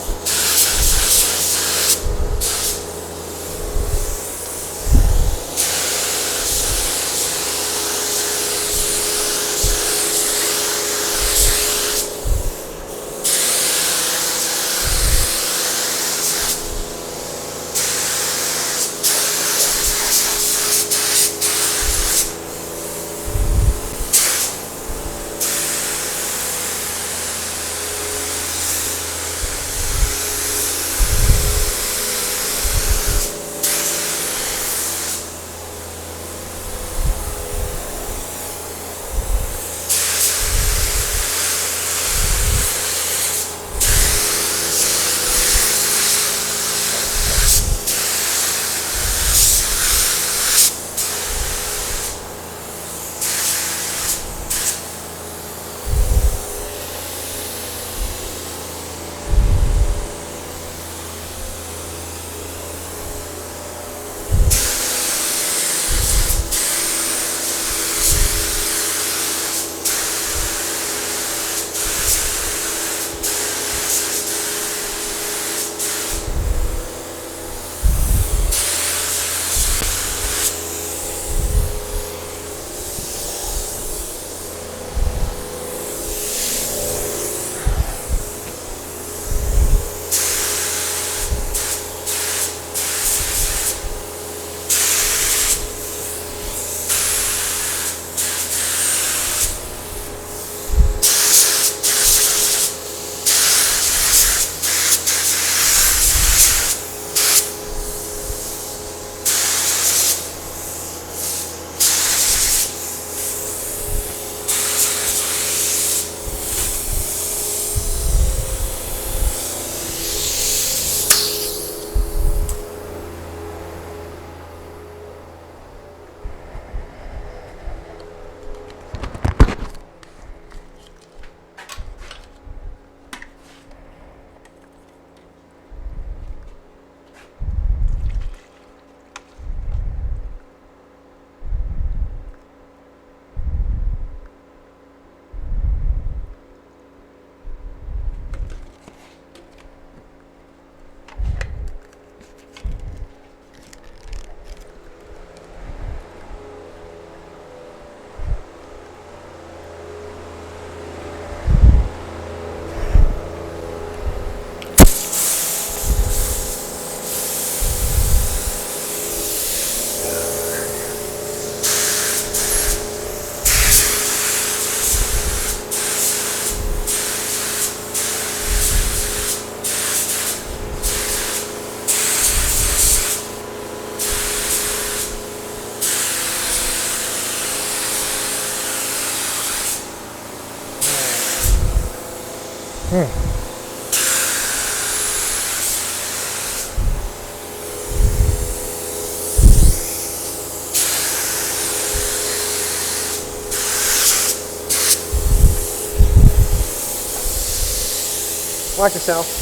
Watch yourself.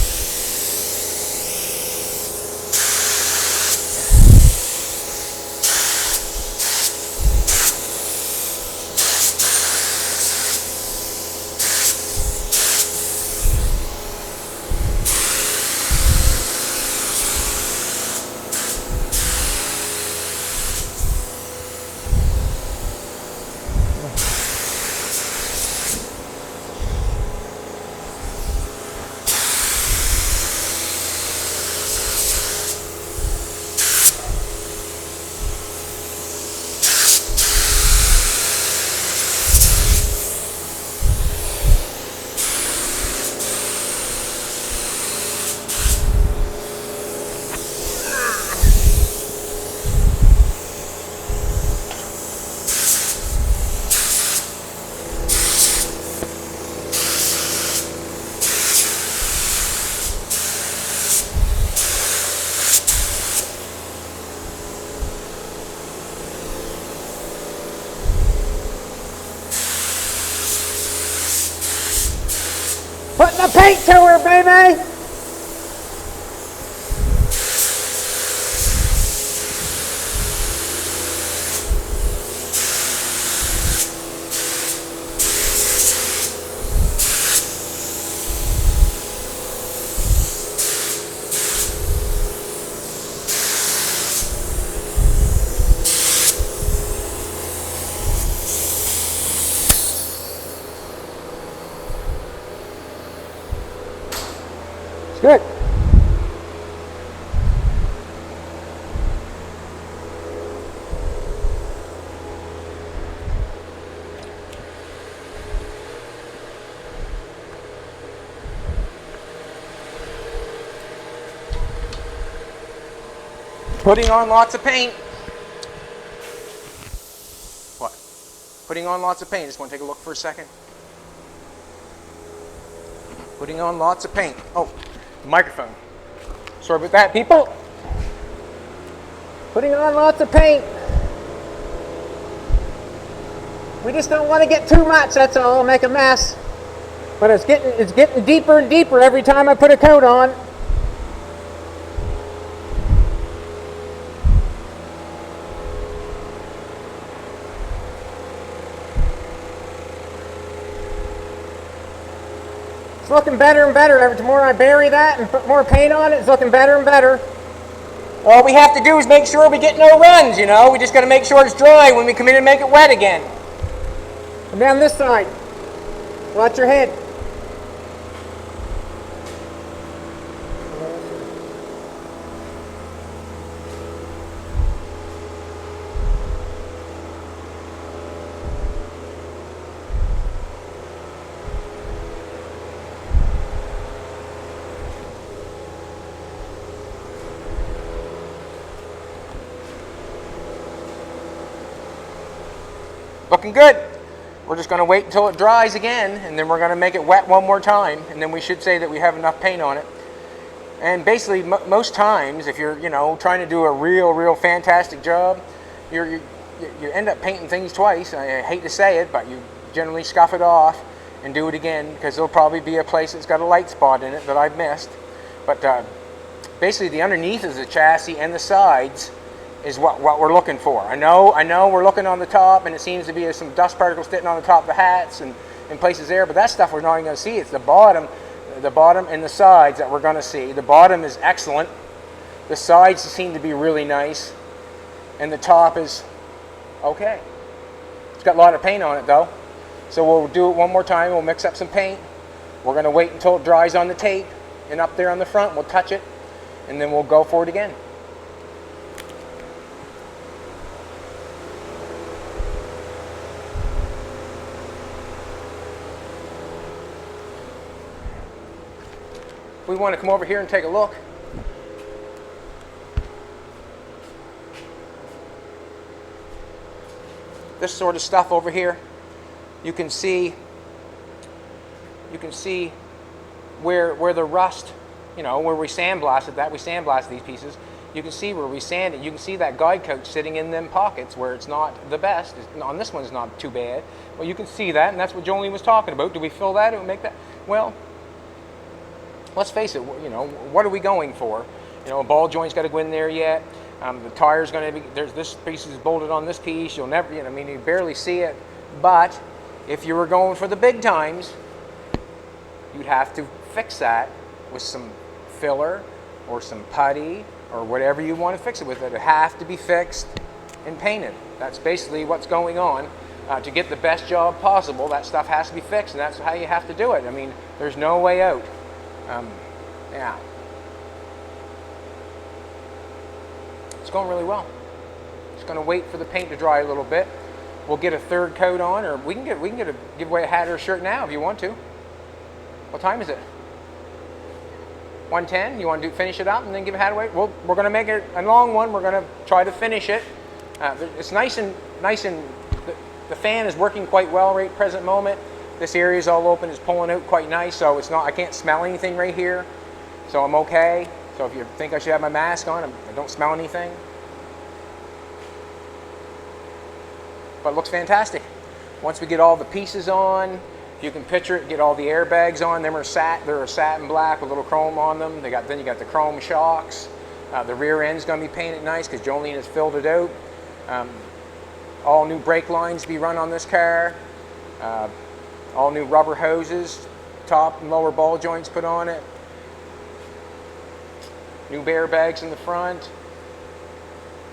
Putting the paint to her, baby! It's good. Putting on lots of paint. What? Putting on lots of paint. Just want to take a look for a second. Putting on lots of paint. Oh, the microphone. Sorry about that, people. Putting on lots of paint. We just don't want to get too much, that's all, make a mess. But it's getting deeper and deeper every time I put a coat on. It's looking better and better. Every more I bury that and put more paint on it, it's looking better and better. All we have to do is make sure we get no runs, you know. We just got to make sure it's dry when we come in and make it wet again. And down this side. Watch your head. Looking good. We're just going to wait until it dries again, and then we're going to make it wet one more time, and then we should say that we have enough paint on it. And basically, most times, if you're, you know, trying to do a real fantastic job, you end up painting things twice. I hate to say it, but you generally scuff it off and do it again, because there'll probably be a place that's got a light spot in it that I've missed. But basically, the underneath of the chassis and the sides is what we're looking for. I know we're looking on the top, and it seems to be some dust particles sitting on the top of the hats and in places there, but that stuff we're not even going to see. It's the bottom and the sides that we're going to see. The bottom is excellent. The sides seem to be really nice, and the top is okay. It's got a lot of paint on it though, so we'll do it one more time. We'll mix up some paint. We're going to wait until it dries on the tape and up there on the front. We'll touch it, and then we'll go for it again. We want to come over here and take a look. This sort of stuff over here, you can see where the rust, you know, where we sandblasted that, we sandblasted these pieces. You can see where we sanded. You can see that guide coach sitting in them pockets where it's not the best. On this one, it's not too bad. Well, you can see that, and that's what Jolene was talking about. Do we fill that and make that? Well, let's face it. You know, what are we going for? You know, a ball joint's got to go in there yet. The tire's going to be, there's this piece is bolted on this piece. You'll never, you know, I mean, you barely see it. But if you were going for the big times, you'd have to fix that with some filler or some putty or whatever you want to fix it with. It would have to be fixed and painted. That's basically what's going on. To get the best job possible, that stuff has to be fixed, and that's how you have to do it. I mean, there's no way out. Yeah. It's going really well. Just going to wait for the paint to dry a little bit. We'll get a third coat on, or we can give away a hat or a shirt now if you want to. What time is it? 1:10. You want to finish it up and then give a hat away? Well, we're going to make it a long one. We're going to try to finish it. It's nice and the fan is working quite well right at present moment. This area is all open. It's pulling out quite nice, so it's not. I can't smell anything right here, so I'm okay. So if you think I should have my mask on, I don't smell anything. But it looks fantastic. Once we get all the pieces on, if you can picture it, get all the airbags on. They're a satin black with little chrome on them. Then you got the chrome shocks. The rear end's going to be painted nice because Jolene has filled it out. All new brake lines to be run on this car. All new rubber hoses, top and lower ball joints put on it. New airbags in the front.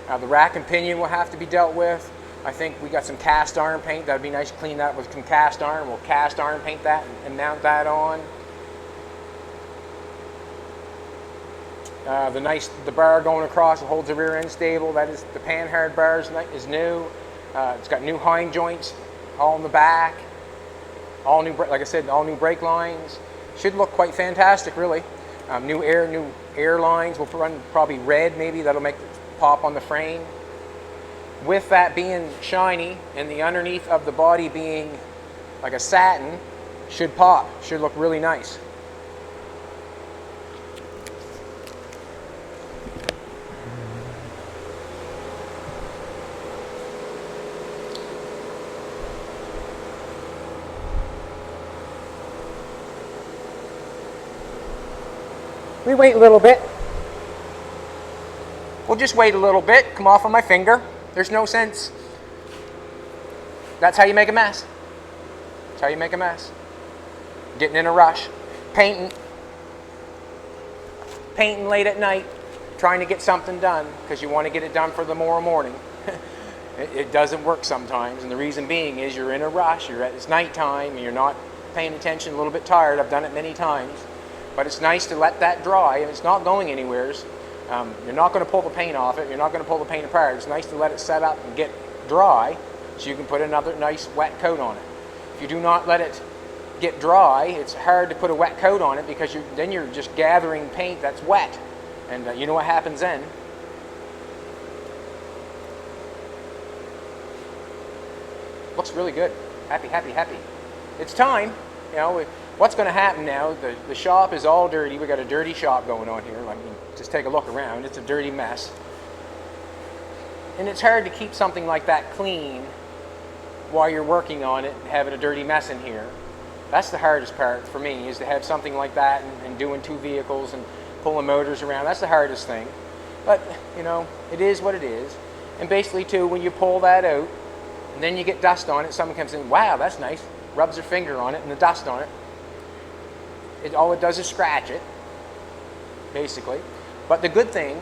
The rack and pinion will have to be dealt with. I think we got some cast iron paint. That'd be nice to clean that with some cast iron. We'll cast iron paint that and mount that on. The bar going across that holds the rear end stable. That is the panhard bar is new. It's got new hind joints all in the back. All new, like I said, all new brake lines. Should look quite fantastic, really. New air lines. We'll run probably red, maybe. That'll make it pop on the frame. With that being shiny and the underneath of the body being like a satin, should pop. Should look really nice. We wait a little bit. We'll just wait a little bit. Come off on my finger. There's no sense. That's how you make a mess. That's how you make a mess. Getting in a rush. Painting late at night. Trying to get something done because you want to get it done for tomorrow morning. It doesn't work sometimes, and the reason being is you're in a rush. It's nighttime and you're not paying attention, a little bit tired. I've done it many times. But it's nice to let that dry, and it's not going anywhere. You're not going to pull the paint off it. You're not going to pull the paint apart. It's nice to let it set up and get dry so you can put another nice wet coat on it. If you do not let it get dry, it's hard to put a wet coat on it because then you're just gathering paint that's wet. And you know what happens then? Looks really good. Happy, happy, happy. It's time. You know, what's going to happen now? The shop is all dirty. We got a dirty shop going on here. I mean, just take a look around. It's a dirty mess. And it's hard to keep something like that clean while you're working on it and having a dirty mess in here. That's the hardest part for me, is to have something like that and doing two vehicles and pulling motors around. That's the hardest thing. But, you know, it is what it is. And basically, too, when you pull that out, and then you get dust on it, someone comes in, wow, that's nice, rubs their finger on it and the dust on it. All it does is scratch it, basically. But the good thing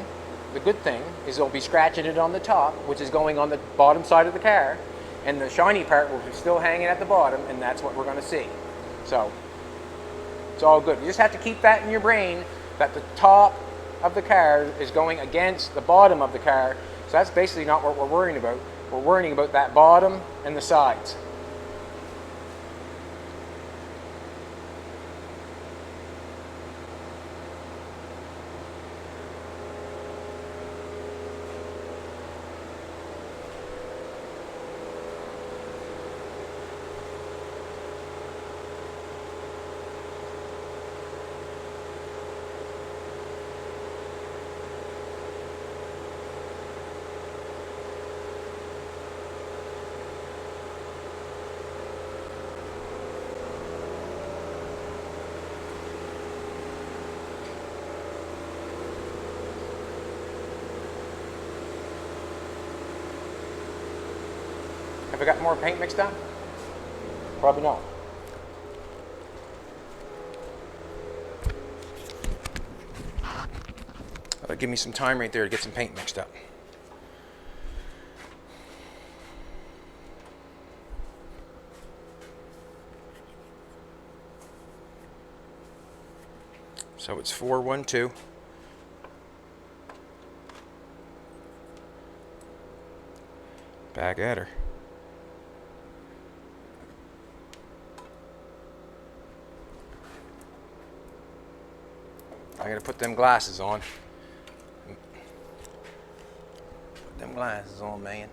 is they'll be scratching it on the top, which is going on the bottom side of the car, and the shiny part will be still hanging at the bottom, and that's what we're going to see. So it's all good. You just have to keep that in your brain, that the top of the car is going against the bottom of the car. So that's basically not what we're worrying about. We're worrying about that bottom and the sides. I got more paint mixed up? Probably not. That'll give me some time right there to get some paint mixed up. So it's 412. Back at her. I gotta put them glasses on. Put them glasses on, man.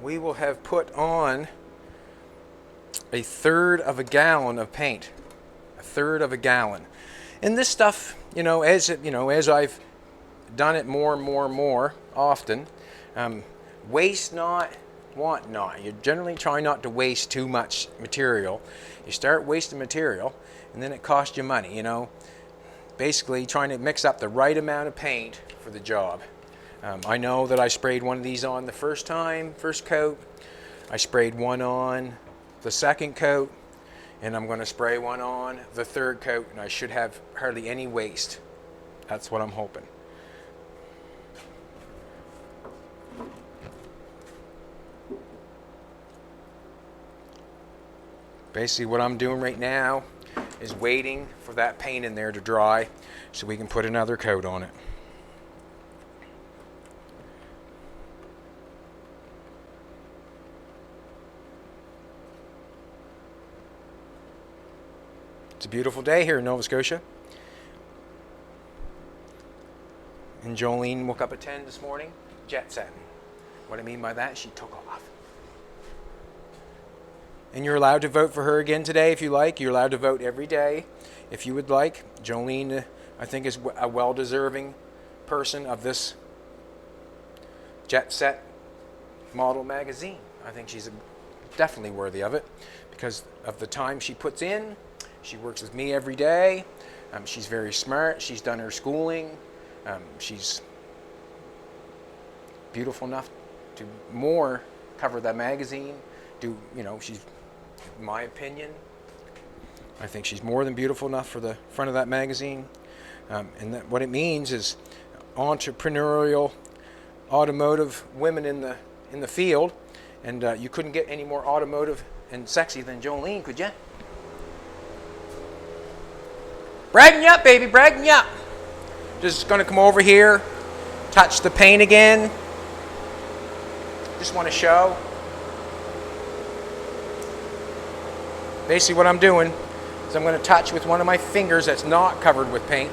We will have put on 1/3 of a gallon of paint. 1/3 of a gallon. And this stuff, as I've done it more and more and more often, waste not, want not. You generally try not to waste too much material. You start wasting material, and then it costs you money, Basically trying to mix up the right amount of paint for the job. I know that I sprayed one of these on the first coat. I sprayed one on the second coat, and I'm going to spray one on the third coat, and I should have hardly any waste. That's what I'm hoping. Basically what I'm doing right now is waiting for that paint in there to dry so we can put another coat on it. It's a beautiful day here in Nova Scotia. And Jolene woke up at 10 this morning, jet setting. What I mean by that, she took off. And you're allowed to vote for her again today if you like. You're allowed to vote every day if you would like. Jolene, I think, is a well-deserving person of this Jet Set model magazine. I think she's definitely worthy of it because of the time she puts in. She works with me every day. She's very smart. She's done her schooling. She's beautiful enough to more cover that magazine. She's, in my opinion, I think she's more than beautiful enough for the front of that magazine. And what it means is entrepreneurial automotive women in the field. And you couldn't get any more automotive and sexy than Jolene, could you? Bragging you up, baby, bragging you up. Just going to come over here, touch the paint again. Just want to show. Basically what I'm doing is I'm going to touch with one of my fingers that's not covered with paint.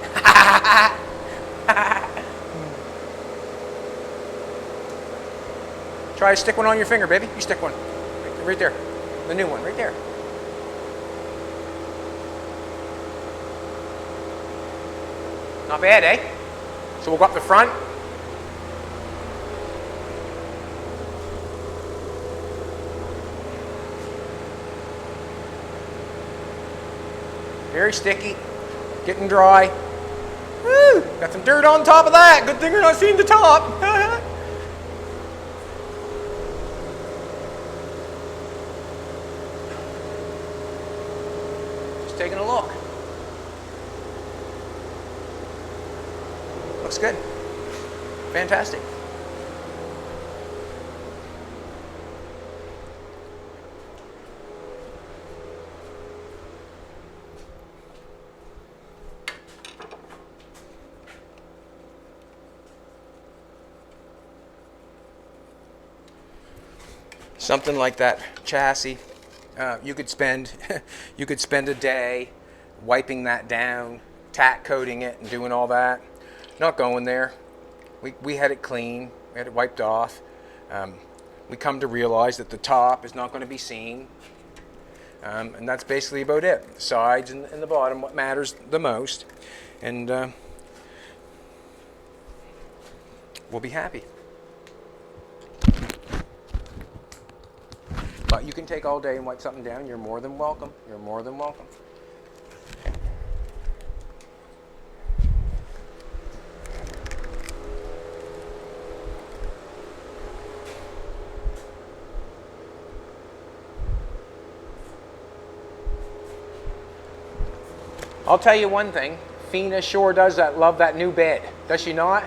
Try to stick one on your finger, baby. You stick one. Right there. The new one, right there. Not bad, eh? So we'll go up the front. Very sticky, getting dry. Woo! Got some dirt on top of that. Good thing you're not seeing the top. Just taking a look. Looks good. Fantastic. Something like that chassis, you could spend a day wiping that down, tack coating it, and doing all that. Not going there. We had it clean. We had it wiped off. We come to realize that the top is not going to be seen, and that's basically about it. The sides and the bottom, what matters the most, and we'll be happy. But you can take all day and wipe something down. You're more than welcome. You're more than welcome. I'll tell you one thing. Fina sure does love that new bed. Does she not?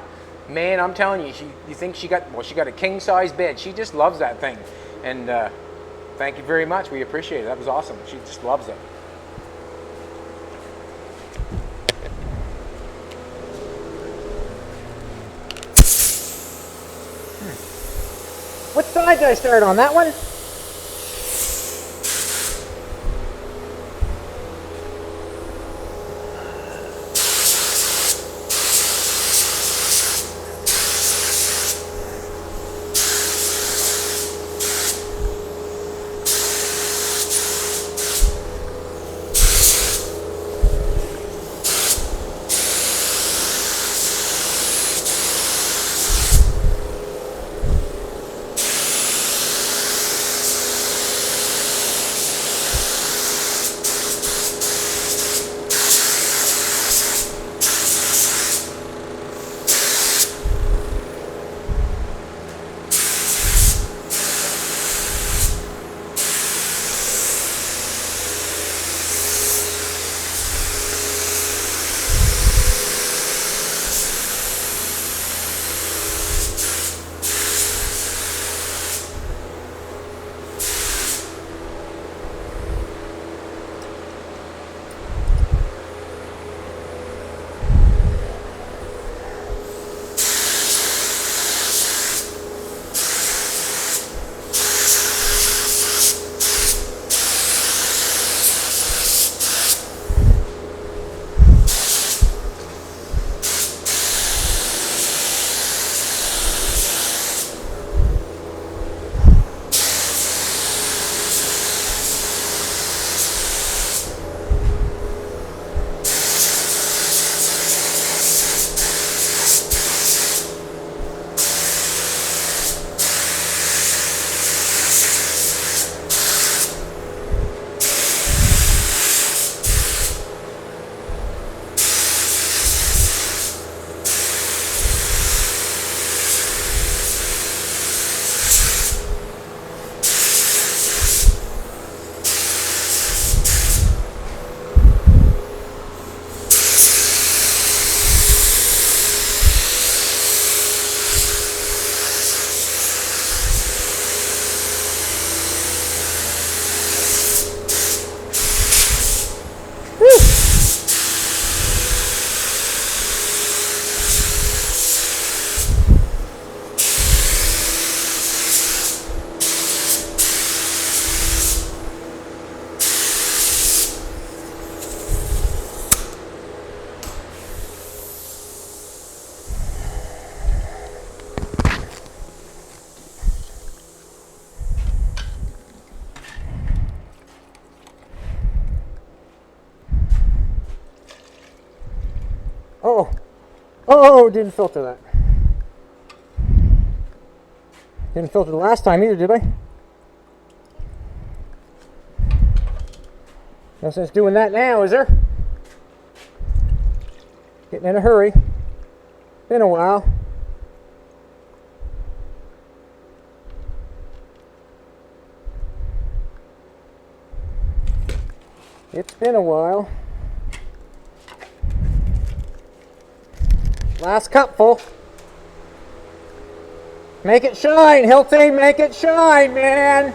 Man, I'm telling you, you think she got a king size bed. She just loves that thing. And thank you very much. We appreciate it. That was awesome. She just loves it. What side did I start on? That one? Oh, didn't filter that. Didn't filter the last time either, did I? No sense doing that now, is there? Getting in a hurry. Been a while. It's been a while. Last cupful. Make it shine, Hiltz, make it shine, man.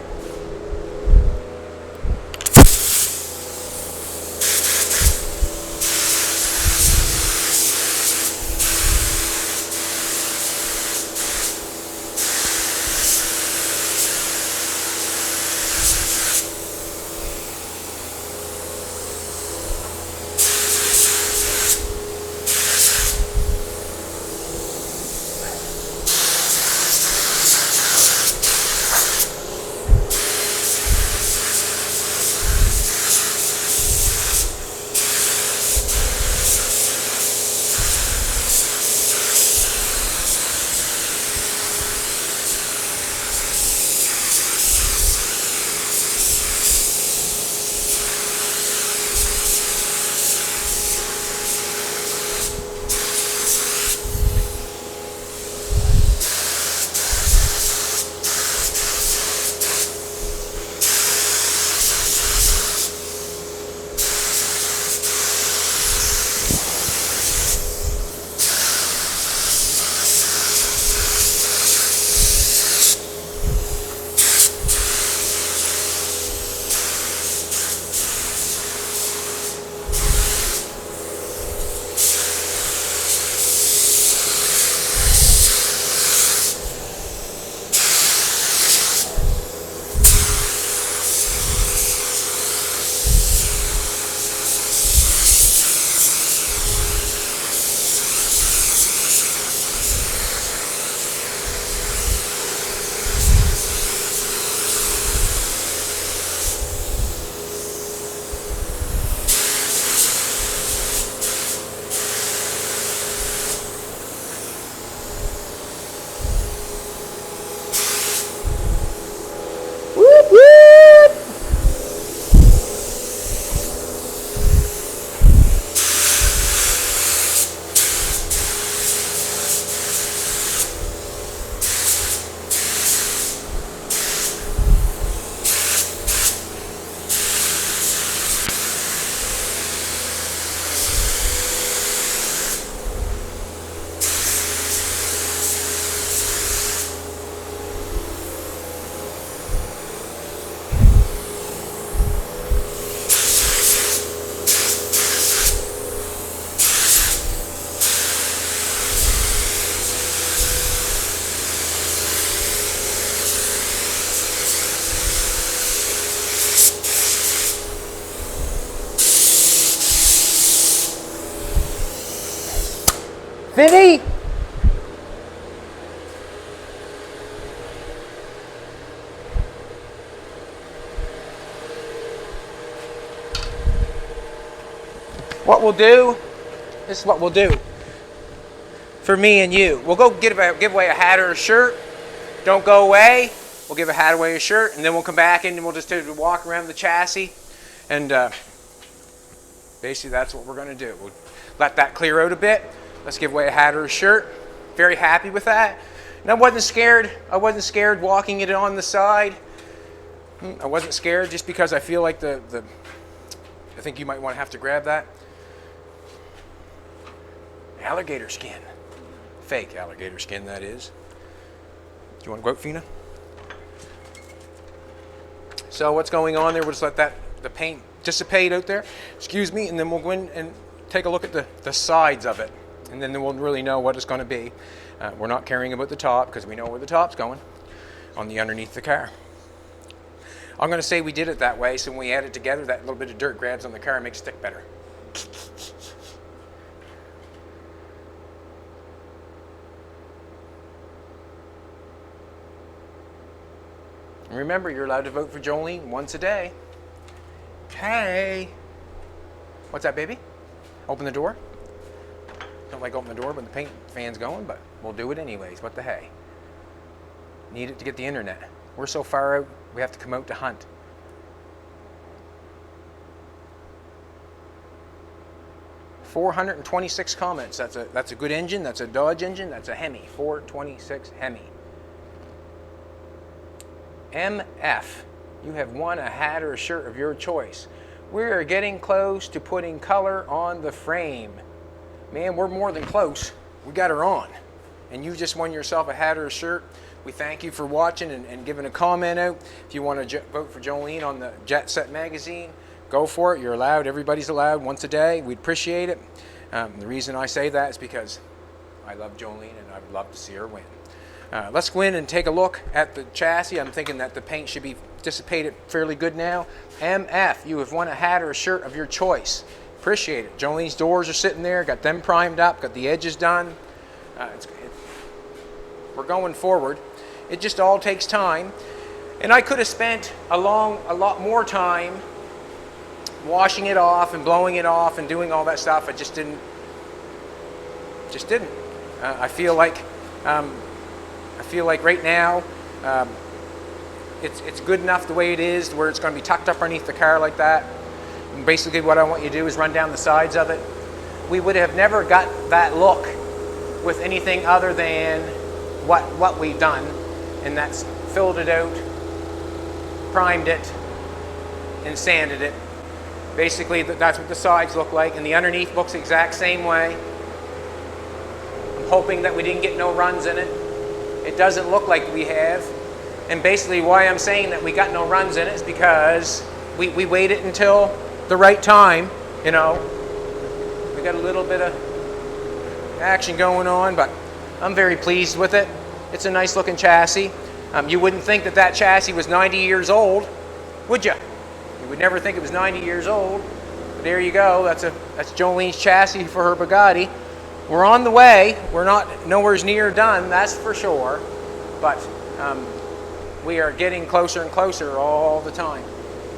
Finny? What we'll do, this is what we'll do for me and you. We'll go give away a hat or a shirt. Don't go away. We'll give a hat away, a shirt, and then we'll come back in and we'll just walk around the chassis. And basically that's what we're going to do. We'll let that clear out a bit. Let's give away a hat or a shirt. Very happy with that. And I wasn't scared. I wasn't scared walking it on the side. I wasn't scared just because I feel like I think you might want to have to grab that. Alligator skin. Fake alligator skin, that is. Do you want to go out, Fina? So what's going on there? We'll just let the paint dissipate out there. Excuse me, and then we'll go in and take a look at the sides of it. And then we'll really know what it's going to be. We're not caring about the top because we know where the top's going, on the underneath the car. I'm going to say we did it that way, so when we add it together, that little bit of dirt grabs on the car and makes it stick better. And remember, you're allowed to vote for Jolene once a day. Hey! What's that, baby? Open the door? Don't like open the door when the paint fan's going, but we'll do it anyways. What the hey? Need it to get the internet. We're so far out, we have to come out to hunt. $426 comments. That's a good engine. That's a Dodge engine. That's a Hemi. 426 Hemi. MF, you have won a hat or a shirt of your choice. We are getting close to putting color on the frame. Man, we're more than close. We got her on. And you just won yourself a hat or a shirt. We thank you for watching and giving a comment out. If you want to vote for Jolene on the Jet Set magazine, go for it. You're allowed. Everybody's allowed once a day. We'd appreciate it. The reason I say that is because I love Jolene and I would love to see her win. Let's go in and take a look at the chassis. I'm thinking that the paint should be dissipated fairly good now. MF, you have won a hat or a shirt of your choice. Appreciate it. Jolene's doors are sitting there. Got them primed up. Got the edges done. We're going forward. It just all takes time. And I could have spent a lot more time washing it off and blowing it off and doing all that stuff. I just didn't. I feel like right now it's good enough the way it is, where it's going to be tucked up underneath the car like that. And basically what I want you to do is run down the sides of it. We would have never got that look with anything other than what we've done, and that's filled it out, primed it, and sanded it. Basically that's what the sides look like, and the underneath looks the exact same way. I'm hoping that we didn't get no runs in it. It doesn't look like we have. And basically why I'm saying that we got no runs in it is because we waited until the right time, you know. We got a little bit of action going on, but I'm very pleased with it. It's a nice looking chassis. You wouldn't think that chassis was 90 years old, would you? You would never think it was 90 years old. But there you go. That's Jolene's chassis for her Bugatti. We're on the way. We're nowhere near done, that's for sure. But we are getting closer and closer all the time.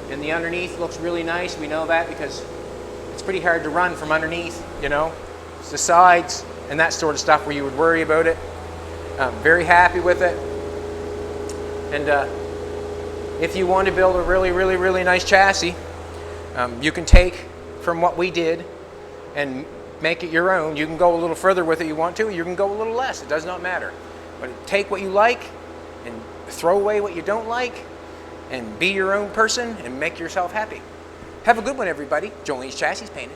And the underneath looks really nice. We know that because it's pretty hard to run from underneath, you know. It's the sides and that sort of stuff where you would worry about it. Very happy with it. And if you want to build a really, really, really nice chassis, you can take from what we did and make it your own. You can go a little further with it if you want to. You can go a little less. It does not matter. But take what you like and throw away what you don't like and be your own person and make yourself happy. Have a good one, everybody. Jolene's Chassis Painted.